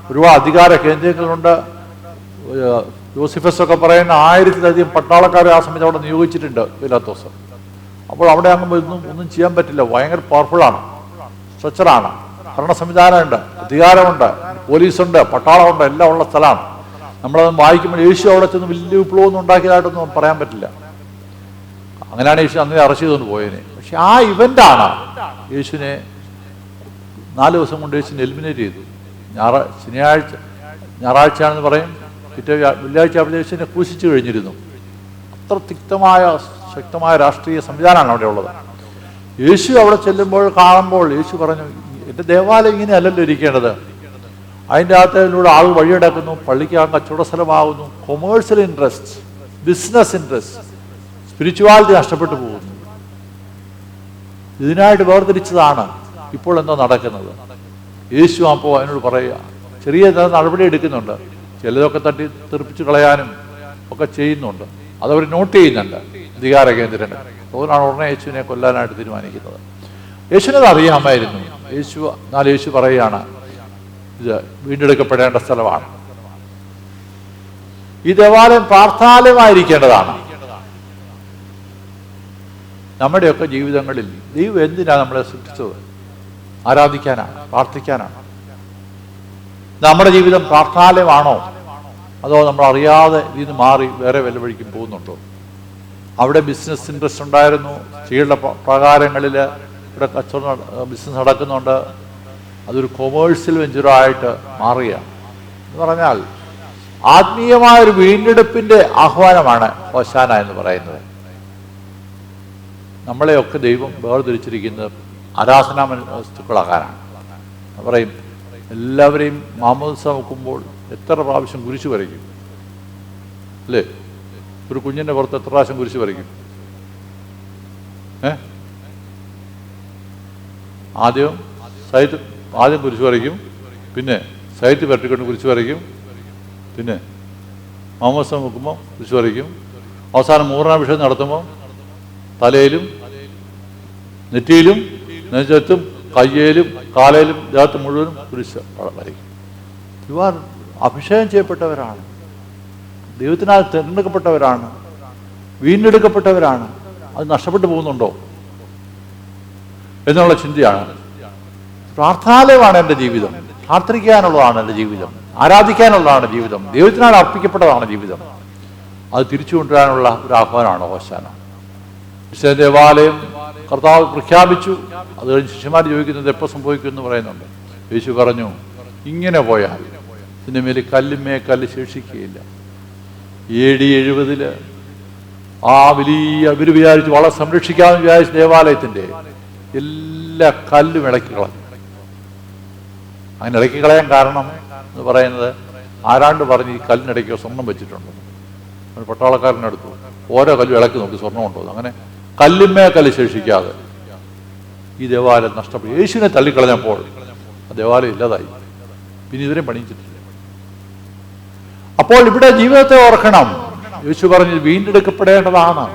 Speaker 1: ഒരുപാട് അധികാര കേന്ദ്രങ്ങളുണ്ട്. യോസിഫസ് ഒക്കെ പറയുന്ന 1000-ലധികം പട്ടാളക്കാരെ ആ സമയത്ത് അവിടെ നിയോഗിച്ചിട്ടുണ്ട് പീലാത്തോസ്. അപ്പോൾ അവിടെ അങ്ങ് ഒന്നും ചെയ്യാൻ പറ്റില്ല, ഭയങ്കര പവർഫുള്ളാണ്, സ്ട്രക്ചറാണ്, ഭരണ സംവിധാനമുണ്ട്, അധികാരമുണ്ട്, പോലീസുണ്ട്, പട്ടാളമുണ്ട്, എല്ലാം ഉള്ള സ്ഥലമാണ്. നമ്മളത് വായിക്കുമ്പോൾ യേശു അവിടെ ചെന്ന് വലിയ വിപ്ലവമൊന്നും ഉണ്ടാക്കിയതായിട്ടൊന്നും പറയാൻ പറ്റില്ല. അങ്ങനെയാണ് യേശു അന്നേ അറസ്റ്റ് ചെയ്തുകൊണ്ട് പോയതിനെ. പക്ഷെ ആ ഇവൻ്റാണ് യേശുവിനെ 4 ദിവസം കൊണ്ട് യേശുവിനെ എലിമിനേറ്റ് ചെയ്തു. ഞായറാഴ്ചയാണെന്ന് പറയും, പിറ്റേ വെള്ളിയാഴ്ച യേശുവിനെ ക്രൂശിച്ചു കഴിഞ്ഞിരുന്നു. അത്ര ശക്തമായ രാഷ്ട്രീയ സംവിധാനമാണ് അവിടെ ഉള്ളത്. യേശു അവിടെ ചെല്ലുമ്പോൾ കാണുമ്പോൾ യേശു പറഞ്ഞു, എൻ്റെ ദേവാലയം ഇങ്ങനെ അല്ലല്ലോ ഇരിക്കേണ്ടത്. അതിൻ്റെ അകത്തിലൂടെ ആൾ വഴിയടക്കുന്നു, പള്ളിക്ക് ആ കച്ചവട സ്ഥലമാകുന്നു, commercial interest, business interest, spirituality നഷ്ടപ്പെട്ടു പോകുന്നു. ഇതിനായിട്ട് വേർതിരിച്ചതാണ് ഇപ്പോൾ എന്താ നടക്കുന്നത്. യേശു അപ്പോൾ അതിനോട് പറയുക, ചെറിയ നടപടി എടുക്കുന്നുണ്ട്, ചിലതൊക്കെ തട്ടി തെറിപ്പിച്ച് കളയാനും ഒക്കെ ചെയ്യുന്നുണ്ട്, അതവർ നോട്ട് ചെയ്യുന്നുണ്ട് അധികാര കേന്ദ്രങ്ങൾ. അതുകൊണ്ടാണ് ഉടനെ യേശുവിനെ കൊല്ലാനായിട്ട് തീരുമാനിക്കുന്നത്. യേശുവിനത് അറിയാമായിരുന്നു. എന്നാൽ യേശു പറയുകയാണ്, ഇത് വീണ്ടെടുക്കപ്പെടേണ്ട സ്ഥലമാണ്, ഈ ദേവാലയം പ്രാർത്ഥനാലയമായിരിക്കേണ്ടതാണ്. നമ്മുടെയൊക്കെ ജീവിതങ്ങളിൽ ദൈവം എന്തിനാണ് നമ്മളെ സൃഷ്ടിച്ചത്? ആരാധിക്കാനാണ്, പ്രാർത്ഥിക്കാനാണ്. നമ്മുടെ ജീവിതം പ്രാർത്ഥനാലയമാണോ, അതോ നമ്മൾ അറിയാതെ ഇതിന് മാറി വേറെ വല്ല വഴിക്കും പോകുന്നുണ്ടോ? അവിടെ ബിസിനസ് ഇൻട്രസ്റ്റ് ഉണ്ടായിരുന്നു, സ്ത്രീകളുടെ പ്രകാരങ്ങളിൽ ഇവിടെ കച്ചവടം ബിസിനസ് നടക്കുന്നുണ്ട്, അതൊരു കൊമേഴ്സ്യൽ വെഞ്ചറായിട്ട് മാറുകയാണ്. എന്ന് പറഞ്ഞാൽ ആത്മീയമായൊരു വീണ്ടെടുപ്പിൻ്റെ ആഹ്വാനമാണ് ഹോശാന എന്ന് പറയുന്നത്. നമ്മളെയൊക്കെ ദൈവം വേർതിരിച്ചിരിക്കുന്നത് ആരാധനാ വസ്തുക്കളാകാനാണ്. പറയും, എല്ലാവരെയും മാമോദിസ വെക്കുമ്പോൾ എത്ര പ്രാവശ്യം കുരിശ് വരയ്ക്കും അല്ലേ? ഒരു കുഞ്ഞിൻ്റെ പുറത്ത് എത്ര പ്രാവശ്യം കുരിശ് വരയ്ക്കും? ആദ്യം കുരിശ് വരയ്ക്കും, പിന്നെ സൈറ്റ് പരട്ടിക്കൊണ്ട് കുരിശ് വരയ്ക്കും, പിന്നെ മാമോദിസ വെക്കുമ്പോൾ കുരിശ് വരയ്ക്കും, അവസാനം മൂർണാഭിഷേകം നടത്തുമ്പോൾ തലയിലും നെറ്റിയിലും നെഞ്ചത്തും കയ്യേലും കാലയിലും ദേഹത്ത് മുഴുവനും കുരിശ് വരയ്ക്കും. ഇവർ അഭിഷേകം ചെയ്യപ്പെട്ടവരാണ്, ദൈവത്തിനാൽ തിരഞ്ഞെടുക്കപ്പെട്ടവരാണ്, വീണ്ടെടുക്കപ്പെട്ടവരാണ്. അത് നഷ്ടപ്പെട്ടു പോകുന്നുണ്ടോ എന്നുള്ള ചിന്തയാണ്. പ്രാർത്ഥനാലയമാണ് എൻ്റെ ജീവിതം, പ്രാർത്ഥിക്കാനുള്ളതാണ് എൻ്റെ ജീവിതം, ആരാധിക്കാനുള്ളതാണ് ജീവിതം, ദൈവത്തിനാൽ അർപ്പിക്കപ്പെട്ടതാണ് ജീവിതം. അത് തിരിച്ചു കൊണ്ടുവരാനുള്ള ഒരു ആഹ്വാനമാണ് ഹോശാന. വിശുദ്ധ ദേവാലയം കർത്താവ് പ്രഖ്യാപിച്ചു. അത് കഴിഞ്ഞ് ശിഷ്യന്മാർ ചോദിക്കുന്നത് എപ്പോൾ സംഭവിക്കും എന്ന് പറയുന്നുണ്ട്. യേശു പറഞ്ഞു, ഇങ്ങനെ പോയാൽ ഇതിൻ്റെ മേൽ കല്ലുമേ കല്ല് ശേഷിക്കുകയില്ല. AD 70 ആ വലിയ ഇവർ വിചാരിച്ച് വളരെ സംരക്ഷിക്കാമെന്ന് വിചാരിച്ച ദേവാലയത്തിൻ്റെ എല്ലാ കല്ലും ഇളക്കി കളഞ്ഞു. അങ്ങനെ ഇളക്കി കളയാൻ കാരണം എന്ന് പറയുന്നത്, ആരാണ്ട് പറഞ്ഞ് ഈ കല്ലിനിടയ്ക്കോ സ്വർണം വെച്ചിട്ടുണ്ട്. പട്ടാളക്കാരനെടുത്തു ഓരോ കല്ലും ഇളക്കി നോക്കി സ്വർണ്ണമുണ്ടോ. അങ്ങനെ കല്ലുമേ കല്ല് ശേഷിക്കാതെ ഈ ദേവാലയം നഷ്ടപ്പെട്ടു. യേശുവിനെ തള്ളിക്കളഞ്ഞപ്പോൾ ആ ദേവാലയം ഇല്ലാതായി, പിന്നെ ഇതിനെ പണിയിച്ചിട്ടില്ല. അപ്പോൾ ഇവിടെ ജീവിതത്തെ ഓർക്കണം. യേശു പറഞ്ഞു വീണ്ടെടുക്കപ്പെടേണ്ടതാണ്.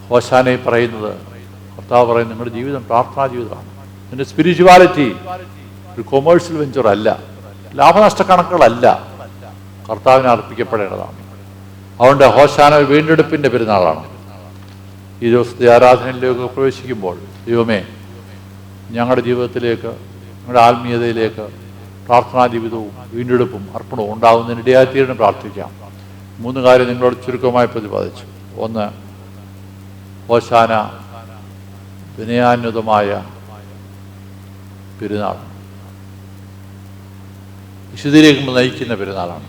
Speaker 1: ഹോശാനയിൽ പറയുന്നത്, കർത്താവ് പറയുന്നത്, നിങ്ങളുടെ ജീവിതം പ്രാർത്ഥനാ ജീവിതമാണ്. നിന്റെ സ്പിരിച്വാലിറ്റി ഒരു കൊമേഴ്സ്യൽ വെഞ്ചർ അല്ല, ലാഭനഷ്ട കണക്കുകളല്ല, കർത്താവിന് അർപ്പിക്കപ്പെടേണ്ടതാണ്. അതുകൊണ്ട് ഹോശാന വീണ്ടെടുപ്പിൻ്റെ പെരുന്നാളാണ്. ഈ ദിവസത്തെ ആരാധനയിലേക്ക് പ്രവേശിക്കുമ്പോൾ ദൈവമേ, ഞങ്ങളുടെ ജീവിതത്തിലേക്ക്, ഞങ്ങളുടെ ആത്മീയതയിലേക്ക് പ്രാർത്ഥനാ ജീവിതവും വീണ്ടെടുപ്പും അർപ്പണവും ഉണ്ടാകുന്നതിന് ഇടയായിത്തീരണം പ്രാർത്ഥിക്കാം. 3 കാര്യം നിങ്ങളോട് ചുരുക്കമായി പ്രതിപാദിച്ചു. 1, ഹോശാന വിനയാന്വിതമായ പെരുന്നാളാണ്, വിശുദ്ധിയിലേക്ക് നയിക്കുന്ന പെരുന്നാളാണ്.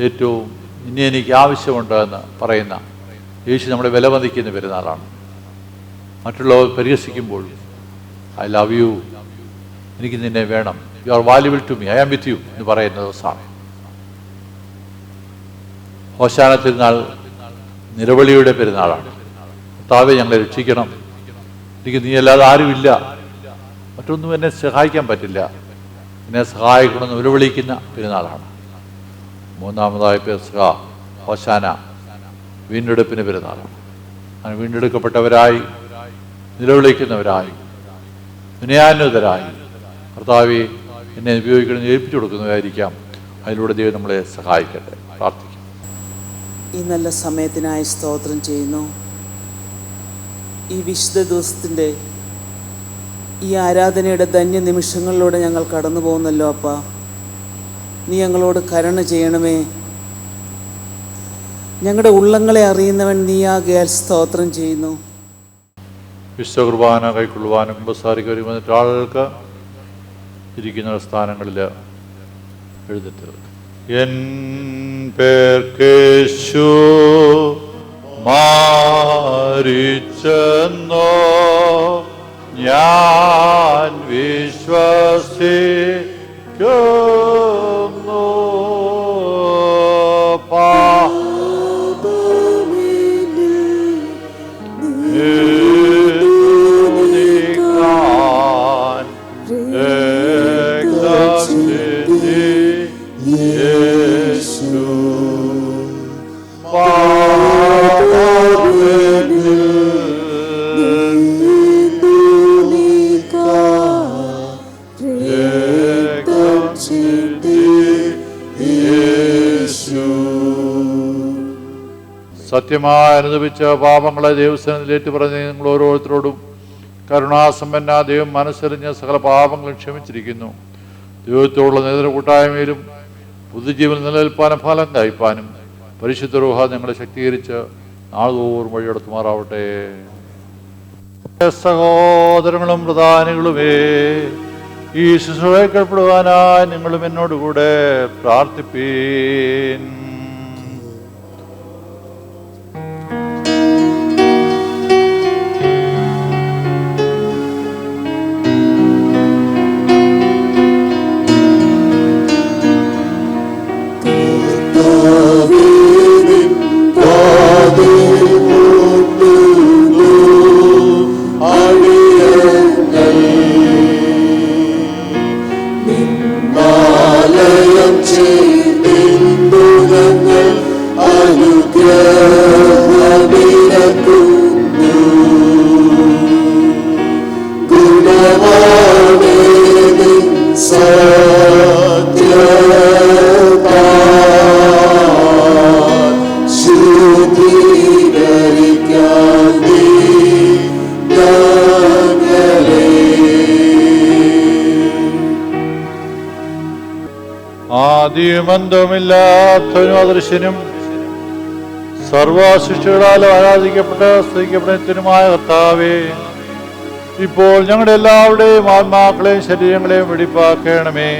Speaker 1: ഏറ്റവും ഇനി എനിക്ക് ആവശ്യമുണ്ട് എന്ന് പറയുന്ന യേശു നമ്മളെ വിലമതിക്കുന്ന പെരുന്നാളാണ്. മറ്റുള്ളവർ പരിഹസിക്കുമ്പോൾ ഐ ലവ് യു, എനിക്ക് നിന്നെ വേണം, you are valuable to me, I am with you എന്ന് പറയുന്ന ദിവസമാണ്. ഹോശാന തിരുനാൾ നിലവിളിയുടെ പെരുന്നാളാണ്. കർത്താവേ, ഞങ്ങളെ രക്ഷിക്കണം, എനിക്ക് നീ അല്ലാതെ ആരുമില്ല, മറ്റൊന്നും എന്നെ സഹായിക്കാൻ പറ്റില്ല, എന്നെ സഹായിക്കണമെന്ന് നിലവിളിക്കുന്ന പെരുന്നാളാണ്. 3-ാമതായ പെസഹ ഹോശാന വീണ്ടെടുപ്പിന് പെരുന്നാളാണ്. അങ്ങനെ വീണ്ടെടുക്കപ്പെട്ടവരായി, നിലവിളിക്കുന്നവരായി, വിനയാന്വിതരായി കർത്താവെ എന്നെ ഉപയോഗിക്കണമെന്ന് ഏൽപ്പിച്ചു കൊടുക്കുന്നവരായിരിക്കാം. അതിലൂടെ ദൈവം നമ്മളെ സഹായിക്കട്ടെ. പ്രാർത്ഥിക്കാം.
Speaker 7: ഈ നല്ല സമയത്തിനായി സ്തോത്രം ചെയ്യുന്നു. ഈ വിശുദ്ധ ദിവസത്തിൻ്റെ ഈ ആരാധനയുടെ ധന്യ നിമിഷങ്ങളിലൂടെ ഞങ്ങൾ കടന്നു പോകുന്നല്ലോ അപ്പ. നീ ഞങ്ങളോട് കരുണ ചെയ്യണമേ. ഞങ്ങളുടെ ഉള്ളങ്ങളെ അറിയുന്നവൻ നീയാകയാൽ സ്തോത്രം ചെയ്യുന്നു.
Speaker 1: വിശുദ്ധ കുർബാന കൈക്കൊള്ളുവാനും കുമ്പസാരിക്കലും വന്നിട്ട് ആളുകൾക്ക് ഇരിക്കുന്ന സ്ഥാനങ്ങളിൽ എഴുതിട്ട് എൻ പേർക്കേശു മാരിച്ചെന്നോ ഞാൻ വിശ്വസിക്കുന്നു. സത്യമായി അനുദപിച്ച പാപങ്ങളെ ദൈവസന്നിധിയിൽ ഏറ്റുപറഞ്ഞ് നിങ്ങൾ ഓരോരുത്തരോടും കരുണാസമ്പന്ന ദൈവം മനസ്സറിഞ്ഞ് സകല പാപങ്ങളും ക്ഷമിച്ചിരിക്കുന്നു. ദൈവത്തോടുള്ള നേതൃ കൂട്ടായ്മയിലും പുതുജീവൻ നിലനിൽപ്പാനും ഫലം കായ്പാനും പരിശുദ്ധ റൂഹ ഞങ്ങളെ ശക്തീകരിച്ച് നാളുതോറും വഴിയെടുത്തുമാറാവട്ടെ. സഹോദരങ്ങളും പ്രധാനികളുമേ, ഈ ശുശ്രൂഷയ്ക്കപ്പെടുവാനായി നിങ്ങളും എന്നോടുകൂടെ പ്രാർത്ഥിപ്പീൻ. ആദിമന്തമില്ലാത്തവനും അദൃശ്യനും സർവസൃഷ്ടികളാലും ആരാധിക്കപ്പെട്ട് സ്തുതിക്കപ്പെടുന്നതിനുമായ കർത്താവേ, ഇപ്പോൾ ഞങ്ങളുടെ എല്ലാവരുടെയും ആത്മാക്കളെയും ശരീരങ്ങളെയും വെടിപ്പാക്കണമേ.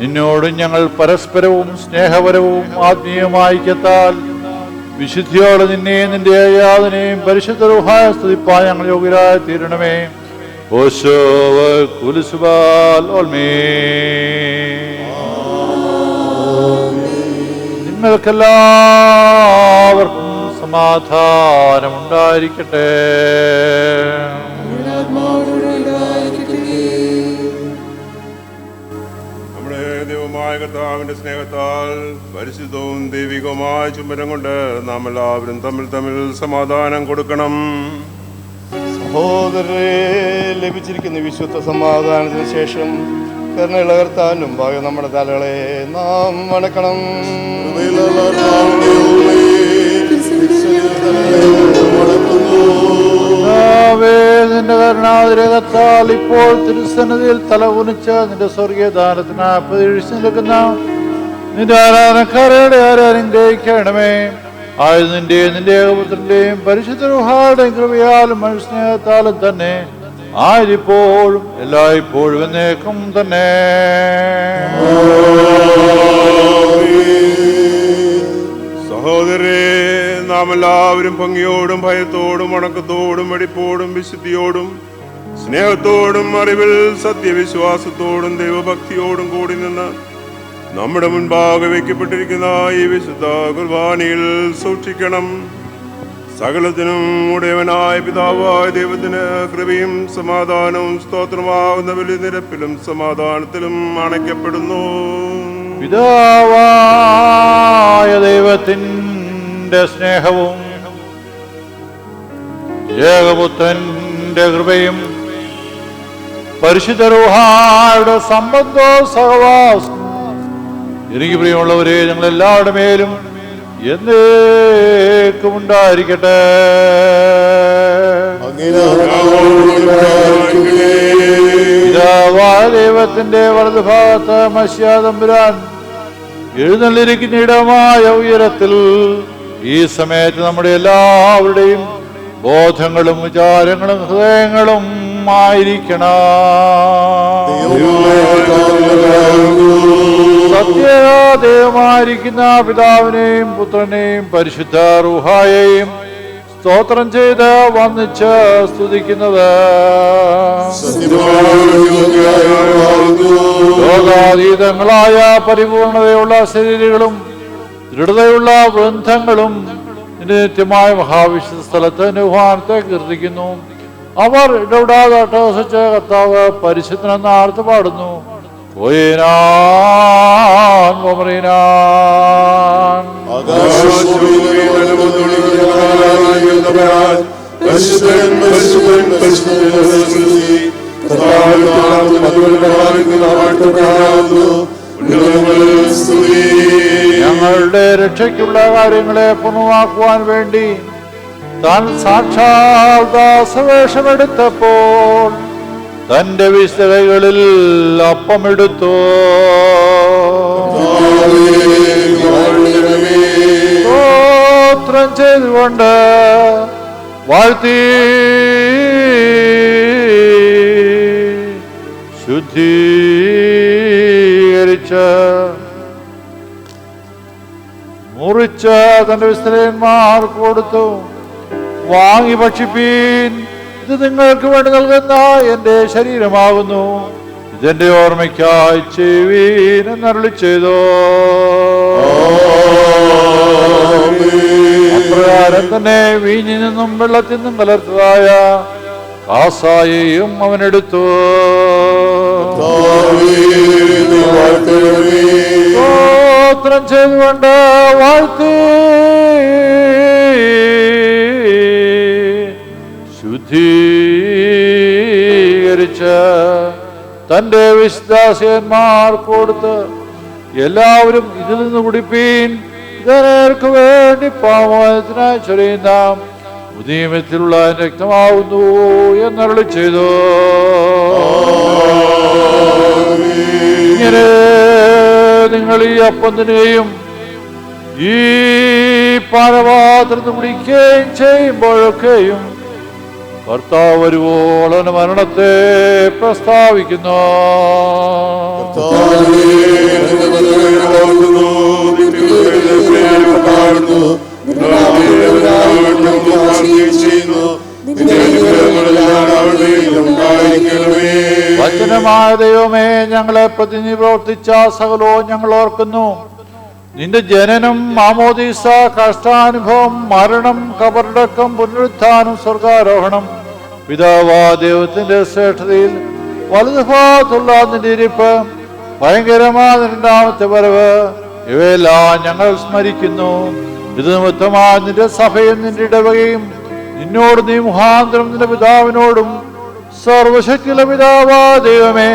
Speaker 1: നിന്നോടും ഞങ്ങൾ പരസ്പരവും സ്നേഹപരവും ആത്മീയമായ ഐക്യത്താൽ വിശുദ്ധിയോടെ നിന്നെയും നിന്റെ യാതനെയും പരിശുദ്ധ റൂഹായ സ്തുതിപ്പാൻ ഞങ്ങൾ യോഗ്യരായി തീരണമേ. ഓശോ കുലുസുബാൽ ഓൽമേ. നിങ്ങൾക്കെല്ലാവർക്കും സമാധാനമുണ്ടായിരിക്കട്ടെ.
Speaker 6: നമ്മുടെ ദൈവമായ കർത്താവിന്റെ സ്നേഹത്താൽ പരിശുദ്ധവും ദൈവികവുമായ ചുംബനം കൊണ്ട് നാം എല്ലാവരും തമ്മിൽ തമ്മിൽ സമാധാനം കൊടുക്കണം.
Speaker 5: സഹോദരരെ, ലഭിച്ചിരിക്കുന്ന വിശുദ്ധ സമാധാനത്തിന് ശേഷം കരുണയുള്ള കർത്താവിന് മുമ്പാകെ നമ്മുടെ തലകളെ നാം വണക്കണം.
Speaker 1: നിന്റെ കരുണാതിരകത്താൽ ഇപ്പോൾ തിരുസന്നിധിയിൽ തല കുനിച്ച് നിന്റെ സ്വർഗീയ ദാനത്തിന് പ്രതീക്ഷിച്ച് നിൽക്കുന്ന നിന്റെ ആരാധനക്കാരുടെ ആരാധന ഗ്രഹിക്കണമേ. ആയത് നിന്റെ ഏകപുത്രന്റെയും പരിശുദ്ധ റൂഹായുടെയും കൃപയാലും മനുഷ്യസ്നേഹത്താലും തന്നെ ആയിരിപ്പോഴും എല്ലായ്പ്പോഴും എന്നേക്കും തന്നെ.
Speaker 6: സഹോദരേ, നാം എല്ലാവരും ഭംഗിയോടും ഭയത്തോടും വണക്കത്തോടും വെടിപ്പോടും വിശുദ്ധിയോടും സ്നേഹത്തോടും അറിവിൽ സത്യവിശ്വാസത്തോടും ദൈവഭക്തിയോടും കൂടി നിന്ന് നമ്മുടെ മുൻപാകെ വയ്ക്കപ്പെട്ടിരിക്കുന്ന ഈ വിശുദ്ധ കുർബാനയിൽ സൂക്ഷിക്കണം. സകലത്തിനും ഉടയവനായ പിതാവായ ദൈവത്തിന് കൃപയും സമാധാനവും സ്തോത്രമാകുന്ന വലിയ നിരപ്പിലും സമാധാനത്തിലും അണയ്ക്കപ്പെടുന്നു.
Speaker 1: പിതാവായ ദൈവത്തിൻ്റെ സ്നേഹവും ഏകപുത്രന്റെ കൃപയും പരിശുദ്ധ റൂഹായുടെ സംബന്ധവും സഹവാസം എനിക്ക് പ്രിയമുള്ളവരെ ഞങ്ങളെല്ലാവരുടെ മേലും എന്നേക്കും ഉണ്ടായിരിക്കട്ടെ. പിതാവായ ദൈവത്തിന്റെ വലതുഭാഗത്ത് മശിഹാ തമ്പുരാൻ എഴുന്നള്ളിരിക്കുന്ന ഇടമായ ഉയരത്തിൽ ഈ സമയത്ത് നമ്മുടെ എല്ലാവരുടെയും ബോധങ്ങളും വിചാരങ്ങളും ഹൃദയങ്ങളും ആയിരിക്കണം. സത്യദൈവമായിരിക്കുന്ന പിതാവിനെയും പുത്രനെയും പരിശുദ്ധ റൂഹായെയും സ്തോത്രം ചെയ്ത് വന്നിച്ച് സ്തുതിക്കുന്നത് ലോകാതീതങ്ങളായ പരിപൂർണതയുള്ള ശരീരങ്ങളും ദൃഢതയുള്ള വൃന്ദങ്ങളും നിത്യമായ മഹാവിശുദ്ധ സ്ഥലത്ത് നിഹ്വാനത്തെ കീർത്തിക്കുന്നു. അവർ ഇടപെടാതെ അട്ടഹസിച്ച് കർത്താവ് പരിശുദ്ധനെന്ന് ആർത്ത് പാടുന്നു. ഞങ്ങളുടെ രക്ഷയ്ക്കുള്ള കാര്യങ്ങളെ പൂർണ്ണമാക്കുവാൻ വേണ്ടി താൻ സാക്ഷാൽ ദാസവേഷമെടുത്തപ്പോൾ തന്റെ വിശുദ്ധകളിൽ അപ്പമെടുത്തു. സ്തോത്രം ചെയ്തുകൊണ്ട് വാഴ്ത്തി ശുദ്ധീകരിച്ച് മുറിച്ച് തന്റെ വിസ്തരന്മാർക്ക് കൊടുത്തു. വാങ്ങി ഭക്ഷിപ്പീൻ, ഇത് നിങ്ങൾക്ക് വേണ്ടി നൽകുന്ന എന്റെ ശരീരമാകുന്നു, ഇതെന്റെ ഓർമ്മയ്ക്കായി ചെയ്യുവീൻ എന്നരുളി ചെയ്തു. അപ്രകാരം തന്നെ വീഞ്ഞിൽ നിന്നും വെള്ളത്തിൽ നിന്നും കലർത്തതായ കാസായെയും അവനെടുത്തു. സ്തോത്രം ചെയ്തുകൊണ്ട് വാഴ്ത്തി ശുദ്ധീകരിച്ച് തന്റെ വിശുദ്ധാസന്മാർക്ക് കൊടുത്ത് എല്ലാവരും ഇതിൽ നിന്ന് കുടിപ്പീൻ, ഇതേർക്ക് വേണ്ടി പാപത്തിനായി ചൊരിയുന്ന ഉദീമത്തിലുള്ള രക്തമാവുന്നു എന്നരുളി ചെയ്തു. ഇങ്ങനെ നിങ്ങൾ ഈ അപ്പത്തിനെയും ഈ പാനപാത്രത്തിൽ കുടിക്കുകയും ചെയ്യുമ്പോഴൊക്കെയും കർത്താവ് വരുവോളം മരണത്തെ പ്രസ്താവിക്കുന്നു. വചനമായ ദൈവമേ, ഞങ്ങളെ പ്രതിനിധി പ്രവർത്തിച്ച സകലവും ഞങ്ങൾ ഓർക്കുന്നു. നിന്റെ ജനനം, മാമോദീസ, കഷ്ടാനുഭവം, മരണം, കബറടക്കം, പുനരുത്ഥാനം, സ്വർഗാരോഹണം, പിതാവാ ദൈവത്തിന്റെ ശ്രേഷ്ഠതയിൽ വലതുഭാഗത്തുള്ള നിന്റെ ഇരിപ്പ്, ഭയങ്കരമായ രണ്ടാമത്തെ വരവ്, ഇവയെല്ലാം ഞങ്ങൾ സ്മരിക്കുന്നു. ഇത് നിമിത്തമാ നിന്റെ സഭയും നിന്റെ ഇടവകയും നിന്നോട് നീ മുഖാന്തരം നിന്റെ പിതാവിനോടും സർവശക്തിയുള്ള പിതാവാ ദൈവമേ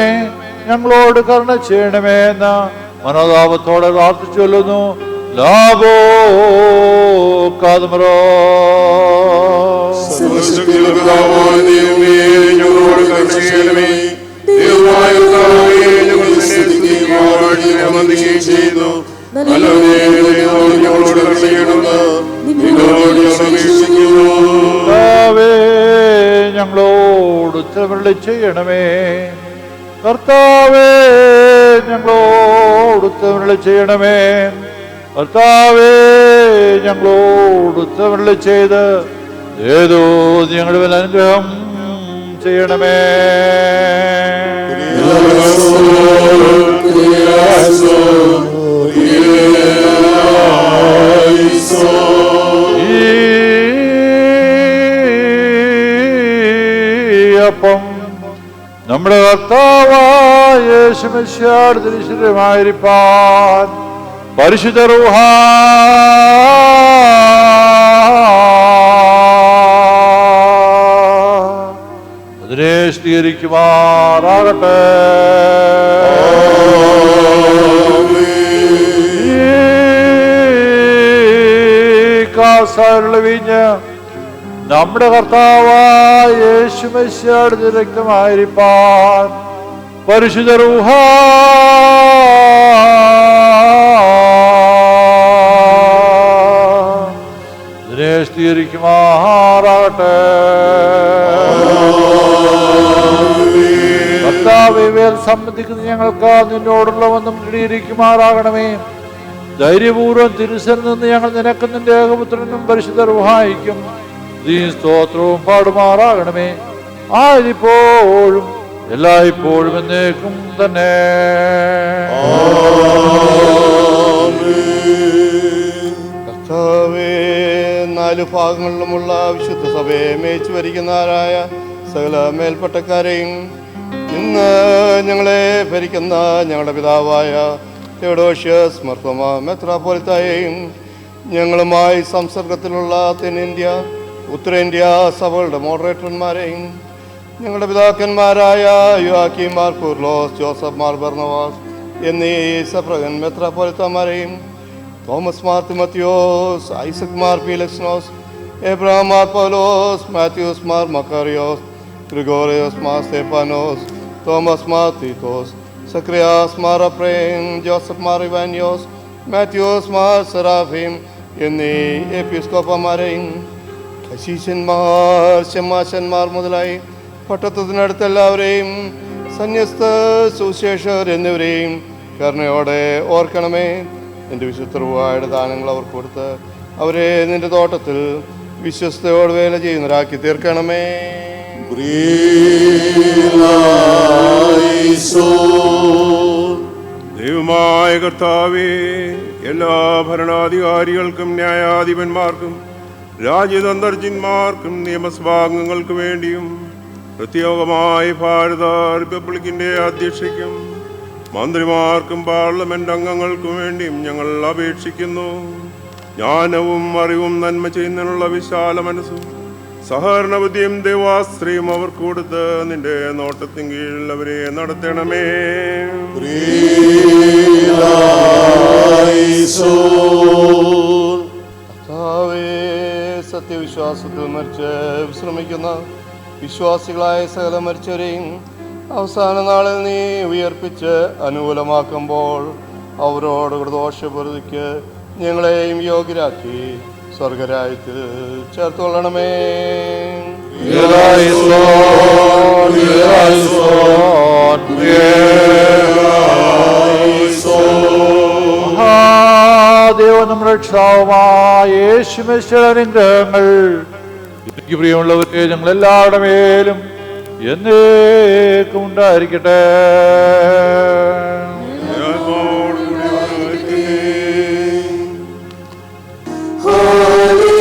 Speaker 1: ഞങ്ങളോട് കരുണ ചെയ്യണമേ എന്ന് മനോതാപത്തോടെ പ്രാർത്ഥിച്ചു കൊല്ലുന്നു. ലാഭോ കാതുമറോ ഞങ്ങളോട് ഉത്തരവരുളി ചെയ്യണമേ. കർത്താവേ ഞങ്ങളോട് ഉത്തരവരുളി ചെയ്യണമേ. കർത്താവേ ഞങ്ങളോട് ഉത്തരവരുളി ചെയ്ത് ഏതോ ഞങ്ങളുടെ മേൽ അനുഗ്രഹം ചെയ്യണമേ. അപ്പം നമ്മുടെ കർത്താവായ യേശു മിശിഹായുടെ തിരുശരീരമായിരിക്കാൻ പരിശുദ്ധ റൂഹ അതിനെ സ്ഥിരീകരിക്കുമാറാകട്ടെ. കാസായുള്ള വീഞ്ഞ് നമ്മുടെ കർത്താവായ യേശു മിശിഹായുടെ രക്തമായിരിക്കാൻ പരിശുദ്ധ റൂഹ അതിനെ സ്ഥിരീകരിക്കുമാറാകട്ടെ. കർത്താവേ ഇവയിൽ സംബന്ധിക്കുന്ന ഞങ്ങൾക്ക് നിന്നോടുള്ള ബന്ധം ദൃഢീകരിക്കുമാറാകണമേ. ധൈര്യപൂർവ്വം തിരുസനിൽ നിന്ന് ഞങ്ങൾ നിനക്ക് നിന്റെ ഏകപുത്രനും പരിശുദ്ധ റൂഹായിക്കും നീ സ്തോത്രവും പാടുമാറാകണമേ. ആയിരിപ്പോഴും എല്ലായ്പ്പോഴും എന്നേക്കും തന്നെ.
Speaker 5: കർത്താവേ, 4 ഭാഗങ്ങളിലുമുള്ള വിശുദ്ധ സഭയെ മേച്ചു ഭരിക്കുന്നവരായ സകല മേൽപ്പട്ടക്കാരെയും ഇന്ന് ഞങ്ങളെ ഭരിക്കുന്ന ഞങ്ങളുടെ പിതാവായ തെയോഡോഷ്യസ് മർത്തോമ മെത്രാപ്പോലിത്തായെയും ഞങ്ങളുമായി സംസർഗത്തിലുള്ള തെന്നിന്ത്യ ഉത്തരേന്ത്യ സഭകളുടെ മോഡറേറ്റർമാരെയും ഞങ്ങളുടെ പിതാക്കന്മാരായ യുവാക്കിം മാർ കൂർലോസ്, ജോസഫ് മാർ ബർണവാസ് എന്നീ സഫ്രഗൻ മെത്രാപ്പോലിത്തമാരെയും തോമസ് മാർ തിമത്തിയോസ്, ഐസക് മാർ പീലക്സ്നോസ്, എബ്രഹാം മാർ പൗലോസ്, മാത്യൂസ് മാർ മക്കാറിയോസ്, ഗ്രിഗോറിയോസ് മാർ സ്തേഫാനോസ്, തോമസ് മാർ തീത്തോസ്, സക്രിയാസ് മാർ അപ്രേം, ജോസഫ് മാർ ഇവാനിയോസ്, മാത്യൂസ് മാർ സെറാഫീം എന്നീ എപ്പിസ്കോപ്പമാരെയും ശിഷ്യന്മാർ, ശമാശന്മാർ മുതലായി പട്ടണത്തിനടുത്ത് എല്ലാവരെയും സന്യസ്ത സുശേഷർ എന്നിവരെയും കരുണയോടെ ഓർക്കണമേ. നിന്റെ വിശുദ്ധരുടെ ദാനങ്ങൾ അവർക്ക് കൊടുത്ത് അവരെ നിന്റെ തോട്ടത്തിൽ വിശ്വസ്തയോട് വേല ചെയ്യുന്നവരാക്കി തീർക്കണമേ.
Speaker 6: ദൈവമായ കർത്താവേ, എല്ലാ ഭരണാധികാരികൾക്കും ന്യായാധിപന്മാർക്കും രാജ്യതന്ത്രജ്ഞന്മാർക്കും നിയമസഭാംഗങ്ങൾക്ക് വേണ്ടിയും പ്രത്യേകമായി ഭാരത റിപ്പബ്ലിക്കിന്റെ അധ്യക്ഷയ്ക്കും മന്ത്രിമാർക്കും പാർലമെന്റ് അംഗങ്ങൾക്കും വേണ്ടിയും ഞങ്ങൾ അപേക്ഷിക്കുന്നു. ജ്ഞാനവും അറിവും നന്മ ചെയ്യുന്നതിനുള്ള വിശാല മനസ്സും സഹകരണ ബുദ്ധിയും ദൈവാശ്രയും അവർക്ക് കൊടുത്ത് നിന്റെ നോട്ടത്തിൻ കീഴിൽ അവരെ നടത്തണമേ.
Speaker 5: സത്യവിശ്വാസത്തിൽ മരിച്ച് വിശ്രമിക്കുന്ന വിശ്വാസികളായ സകല മരിച്ചവരെയും അവസാന നാളിൽ നീ ഉയർപ്പിച്ച് അനുകൂലമാക്കുമ്പോൾ അവരോട് ദോഷപൂർത്തിക്ക് ഞങ്ങളെയും യോഗ്യരാക്കി സ്വർഗരാജ്യത്തിൽ ചേർത്തുകൊള്ളണമേ.
Speaker 1: ദൈവം നമ്മുടെ രക്ഷാവുമായ യേശു മിശിഹായുടെ അനുഗ്രഹങ്ങൾ എനിക്ക് പ്രിയമുള്ളവരെ ഞങ്ങളെല്ലാവരുടെ മേലും എന്നേക്കും ഉണ്ടായിരിക്കട്ടെ.
Speaker 2: Hallelujah.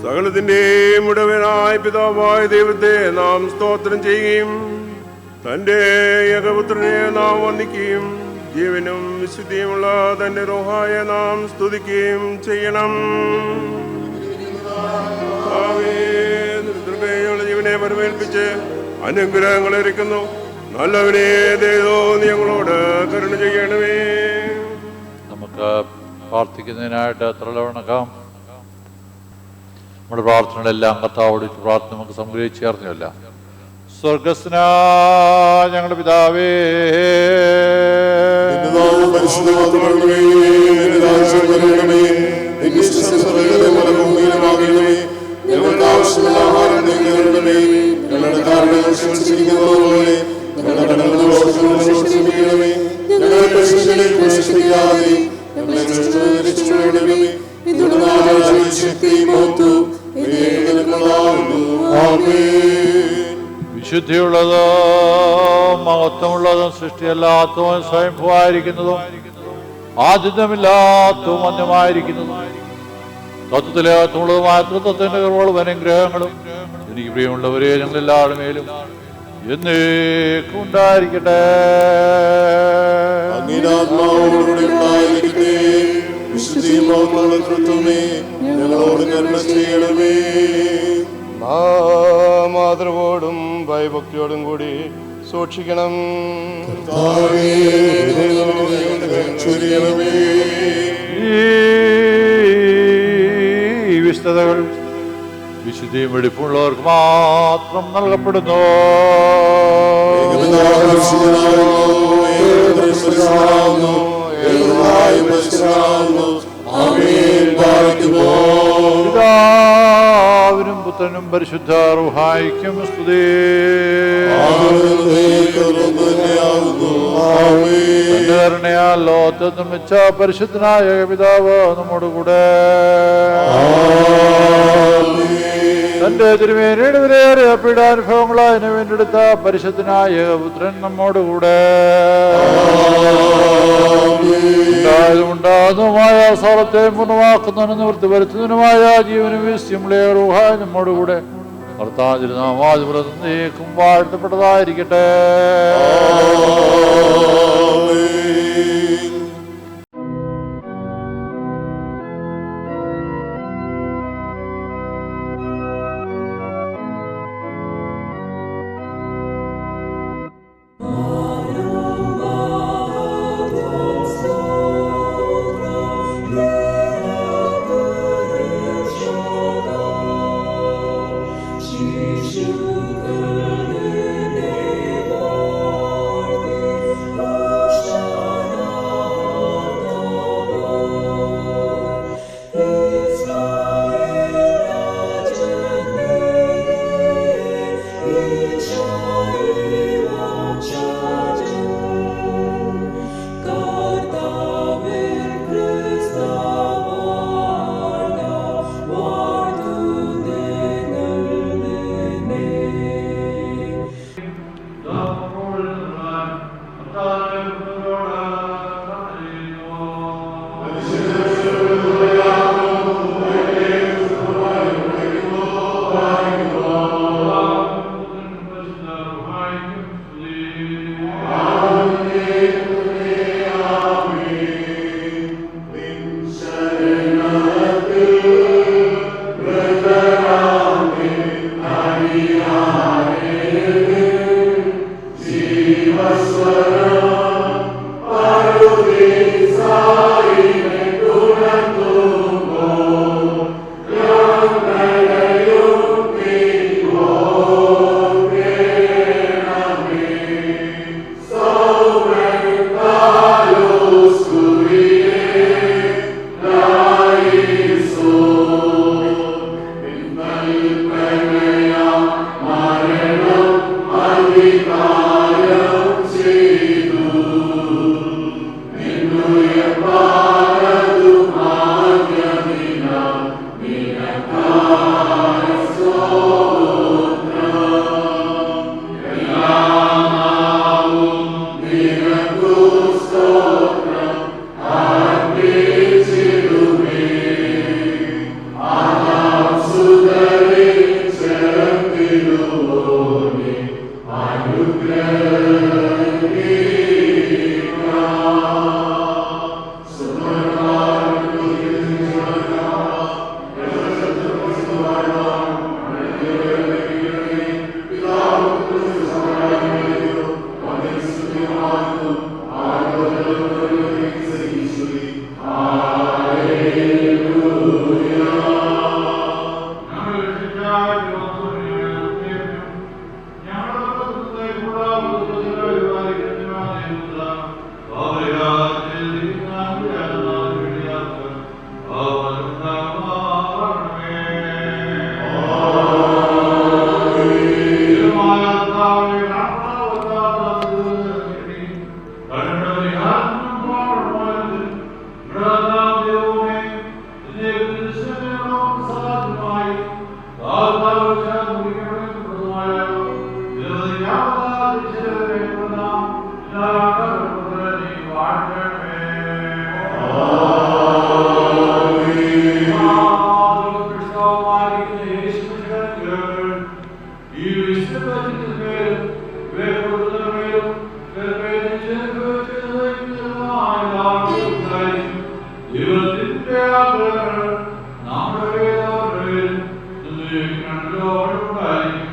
Speaker 6: സകലത്തിന്റെയും ഉടയവനായ പിതാവായ ദൈവത്തെ നാം സ്തോത്രം ചെയ്യുകയും തന്റെ ഏകപുത്രനെ നാം വന്ദിക്കുകയും ജീവനും വിശുദ്ധിയുമുള്ള തന്റെ റൂഹായ നാം സ്തുതിക്കുകയും ചെയ്യണം. ദുർബലയുള്ള ജീവനെ പരമേൽപ്പിച്ച് അനുഗ്രഹങ്ങൾ ഇരിക്കുന്നു. നല്ലവനെ ദൈവോ നീ ഞങ്ങളോട് കരുണ ചെയ്യണമേ.
Speaker 1: നമുക്ക് പ്രാർത്ഥിക്കുന്നതിനായിട്ട് തലവണക്കാം. നമ്മുടെ പ്രാർത്ഥനകളെല്ലാം കർത്താവോട് പ്രാർത്ഥന നമുക്ക് സംഗ്രഹിച്ച് ചേർന്നല്ല. സ്വർഗസ്നാ ഞങ്ങളുടെ പിതാവേ,
Speaker 2: ഞങ്ങൾക്ക് ആവശ്യമുള്ള ആഹാരം ഞങ്ങളുടെ കാരണങ്ങൾ ക്ഷമിച്ചിരിക്കുന്നതുപോലെ ഞങ്ങളുടെ കടങ്ങളും ക്ഷമിക്കണമേ. ഞങ്ങളെ പരീക്ഷയിലേക്ക് പ്രവേശിപ്പിക്കാതെ ഞങ്ങളെ രക്ഷിക്കണമേ. ശക്തിയും മഹത്വവും
Speaker 1: വിശുദ്ധിയുള്ളതും മഹത്വമുള്ളതും സൃഷ്ടിയല്ലാത്തതും സ്വയംഭൂവായിരിക്കുന്നതും ആദ്യമില്ലാത്തതും അന്യമായിരിക്കുന്നതും തത്വത്തിലേത്തുള്ളതുമായ തൃത്വത്തിന്റെ കൃപകളും അനുഗ്രഹങ്ങളും എനിക്ക് പ്രിയമുള്ളവരെ ഞങ്ങളെല്ലാവരുടെ മേലും എന്നേക്കും ഉണ്ടായിരിക്കട്ടെ.
Speaker 2: ഞങ്ങളോട് കരുണ ചെയ്യണമേ.
Speaker 5: മാതൃവോടും ഭയഭക്തിയോടും കൂടി സൂക്ഷിക്കണം.
Speaker 1: ഈ വിശുദ്ധതകൾ വിശുദ്ധിയും വെടിപ്പുള്ളവർക്ക് മാത്രം നൽകപ്പെടുന്നു. പിതാവിനും പുത്രനും പരിശുദ്ധ റൂഹായിക്കും സ്തുതി. തന്റെ കരുണയാൽ ലോകത്തെ നിർമ്മിച്ച പരിശുദ്ധനായ പിതാവ് നമ്മോടുകൂടെ. തന്റെ തിരുമേനിയുടെ വിലയേറിയ പീഡാനുഭവങ്ങളായി വീണ്ടെടുത്ത പരിശുദ്ധനായ പുത്രൻ നമ്മോടുകൂടെ. ഉണ്ടാകുന്നതുമായ സാറത്തെയും പൂർണ്ണമാക്കുന്നതിനും നിവൃത്തി വരുത്തുന്നതിനുമായ ജീവനും വിശ്യമുള്ള റൂഹായി നമ്മോടുകൂടെ. കർത്താവിനും വാഴ്ത്തപ്പെട്ടതായിരിക്കട്ടെ.
Speaker 8: Jesus.
Speaker 1: ദൈവത്തിന്റെ ആഗ്രഹങ്ങൾ നമ്മുടെ കണ്ടോടുണ്ടായിരിക്കും.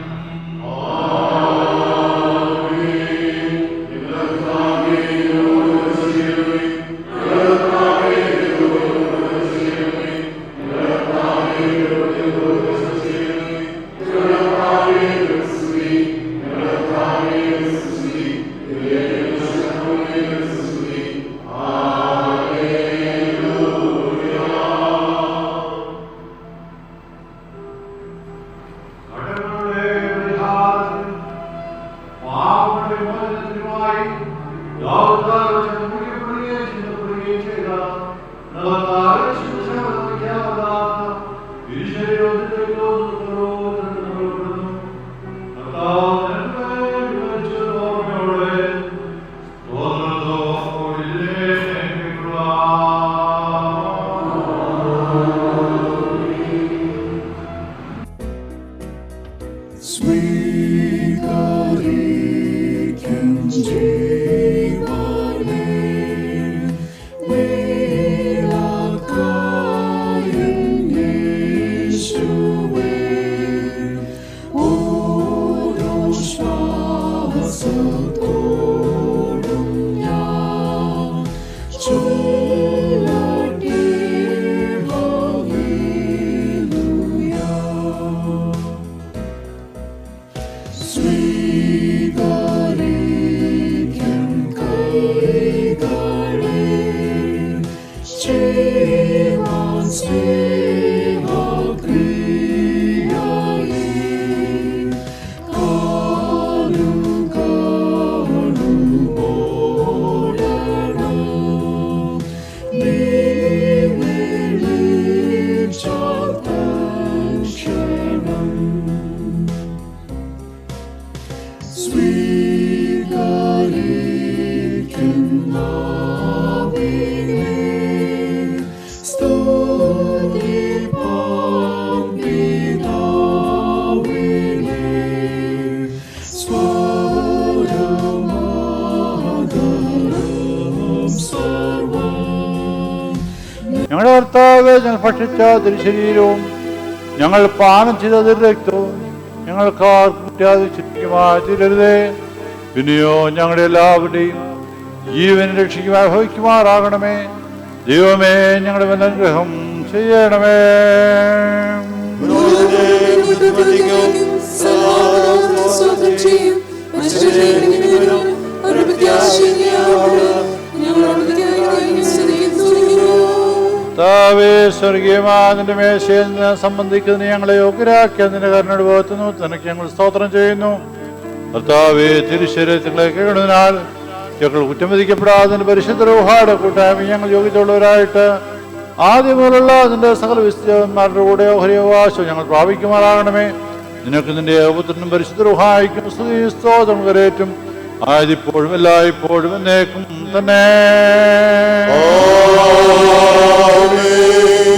Speaker 1: ഞങ്ങളുടെ കർത്താവേ, ഞങ്ങൾ ഭക്ഷിച്ച തിരുശരീരവും ഞങ്ങൾ പാനം ചെയ്ത തിരുരക്തവും ഞങ്ങൾക്ക് കുറ്റാതിരിക്കുമായി തീരരുതേ. പിന്നെയോ ഞങ്ങളുടെ എല്ലാവരുടെയും ജീവൻ രക്ഷിക്കുമായി ഭവിക്കുമാറാകണമേ. ദൈവമേ, ഞങ്ങളുടെ അനുഗ്രഹം ചെയ്യണമേ. കർത്താവേ, സ്വർഗീയമാതിന്റെ മേശയിൽ നിന്ന് സംബന്ധിക്കുന്നതിന് ഞങ്ങളെ യോഗ്യരാക്കിയതിന്റെ കരുണയുടെ ഭാഗത്തുനിന്ന് തനിക്ക് ഞങ്ങൾ സ്തോത്രം ചെയ്യുന്നു. കർത്താവേ, തിരുശരീരത്തിലെ കേൾക്കുന്നതിനാൽ ഞങ്ങൾ കുറ്റം വിധിക്കപ്പെടാതെ പരിശുദ്ധ റൂഹായുടെ കൂട്ടായ്മ ഞങ്ങൾ യോഗ്യതയുള്ളവരായിട്ട് ആദ്യം മുതലുള്ള അതിന്റെ സകല വിശുദ്ധന്മാരുടെ കൂടെ ഓഹരിയവാശം ഞങ്ങൾ പ്രാപിക്കുമാറാകണമേ. നിനക്ക് നിന്റെ ഏകപുത്രനും പരിശുദ്ധ റൂഹായിക്കും സ്തുതി സ്തോത്രം കരേറ്റും ആയതിപ്പോഴും എല്ലായ്പ്പോഴും എന്നേക്കും തന്നെ.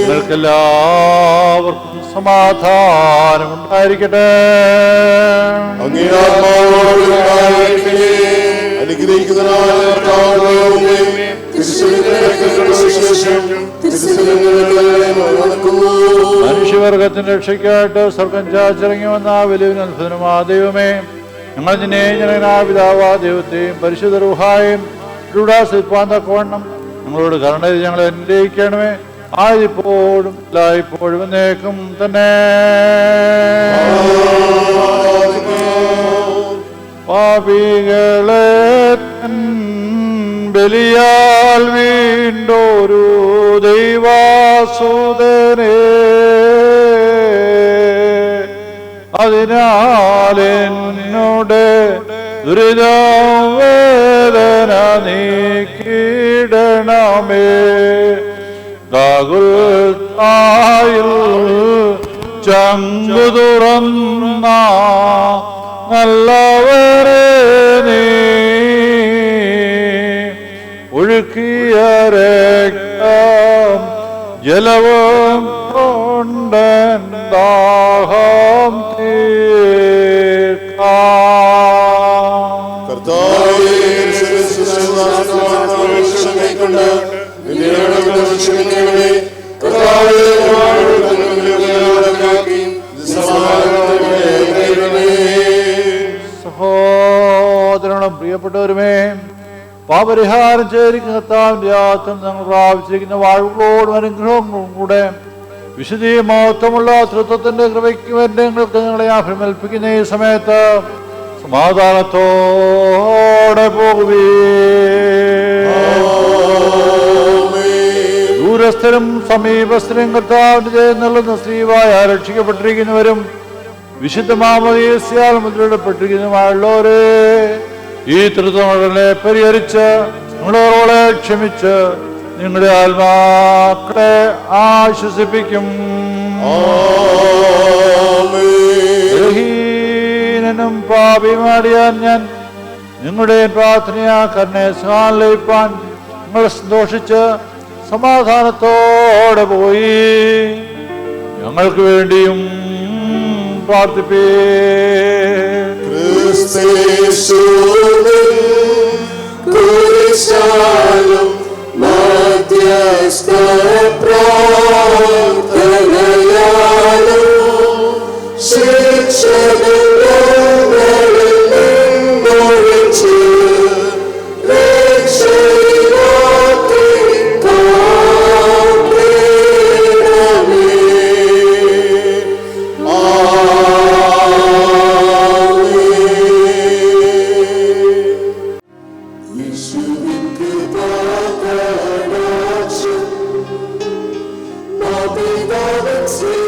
Speaker 1: നിങ്ങൾക്കെല്ലാവർക്കും സമാധാനം ഉണ്ടായിരിക്കട്ടെ. മനുഷ്യവർഗത്തിന്റെ രക്ഷയ്ക്കായിട്ട് സ്വർഗം ചാച്ചിറങ്ങി വന്ന വലിയ അത്ഭുതനുമാ ദൈവമേ, ഞങ്ങൾ നിന്നെ ജനകനായ പിതാവാ ദൈവത്തെയും പരിശുദ്ധ റൂഹായും തക്കവണ്ണം ഞങ്ങളോട് കരുണ ചെയ്ത് ഞങ്ങളെ അനുഗ്രഹിക്കണമേ. ആയതിപ്പോഴും എല്ലായ്പ്പോഴും എന്നേക്കും തന്നെ. പാപികളെ ബലിയാൽ വീണ്ടൊരു ദൈവാസുതനേ, അതിനാൽ എന്നോട് ദുരിതവേദന നീക്കിടണമേ. ഗാഗുൽത്തായിൽ ചങ്കു തുറന്ന നല്ലവരെ നീ ഒഴുക്കിയ രക്തം ജലവും കൊണ്ടൻ ദാഹം തീർക്കാം. സഹോദരനും പ്രിയപ്പെട്ടവരുമേ, പാപരിഹാരം ചെയ്തിരിക്കുന്ന കർത്താവിന്റെ ആത്മ ഞങ്ങൾ പ്രാപിച്ചിരിക്കുന്ന വാഴ്വുകളോടും അനുഗ്രഹങ്ങളോടും കൂടെ വിശുദ്ധീയ മഹത്വമുള്ള തൃത്വത്തിന്റെ കൃപയ്ക്ക് വേണ്ടി ഞങ്ങളെ അഭിമൽപ്പിക്കുന്ന ഈ സമയത്ത് സമാധാനത്തോടെ പോകുവേ. ദൂരസ്ഥരും സമീപസ്ഥരും കർത്താവിന്റെ ജയം നൽകുന്ന സ്ത്രീവായ രക്ഷിക്കപ്പെട്ടിരിക്കുന്നവരും വിശുദ്ധ മാമോദീസയാൽ മുദ്രയിടപ്പെട്ടിരിക്കുന്നതുമായുള്ളവരെ, ഈ തൃത്വങ്ങളെ പരിഹരിച്ച് നിങ്ങളോടെ ക്ഷമിച്ച് നിങ്ങളുടെ ആത്മാക്കളെ ആശ്വസിപ്പിക്കും. ബലഹീനനും പാപിയുമാടിയാൻ ഞാൻ നിങ്ങളുടെ പ്രാർത്ഥനയാ കരുണയെ സ്നേഹം ലയിപ്പാൻ നിങ്ങൾ സന്തോഷിച്ച് സമാധാനത്തോടെ പോയി ഞങ്ങൾക്ക് വേണ്ടിയും പ്രാർത്ഥിപ്പേ.
Speaker 2: മധ്യസ്ഥ പ്രാർത്ഥനയാലും ശിക്ഷകളിൽ നിന്നൊഴിച്ച് രക്ഷയിലാക്കി കാക്കണമേ. See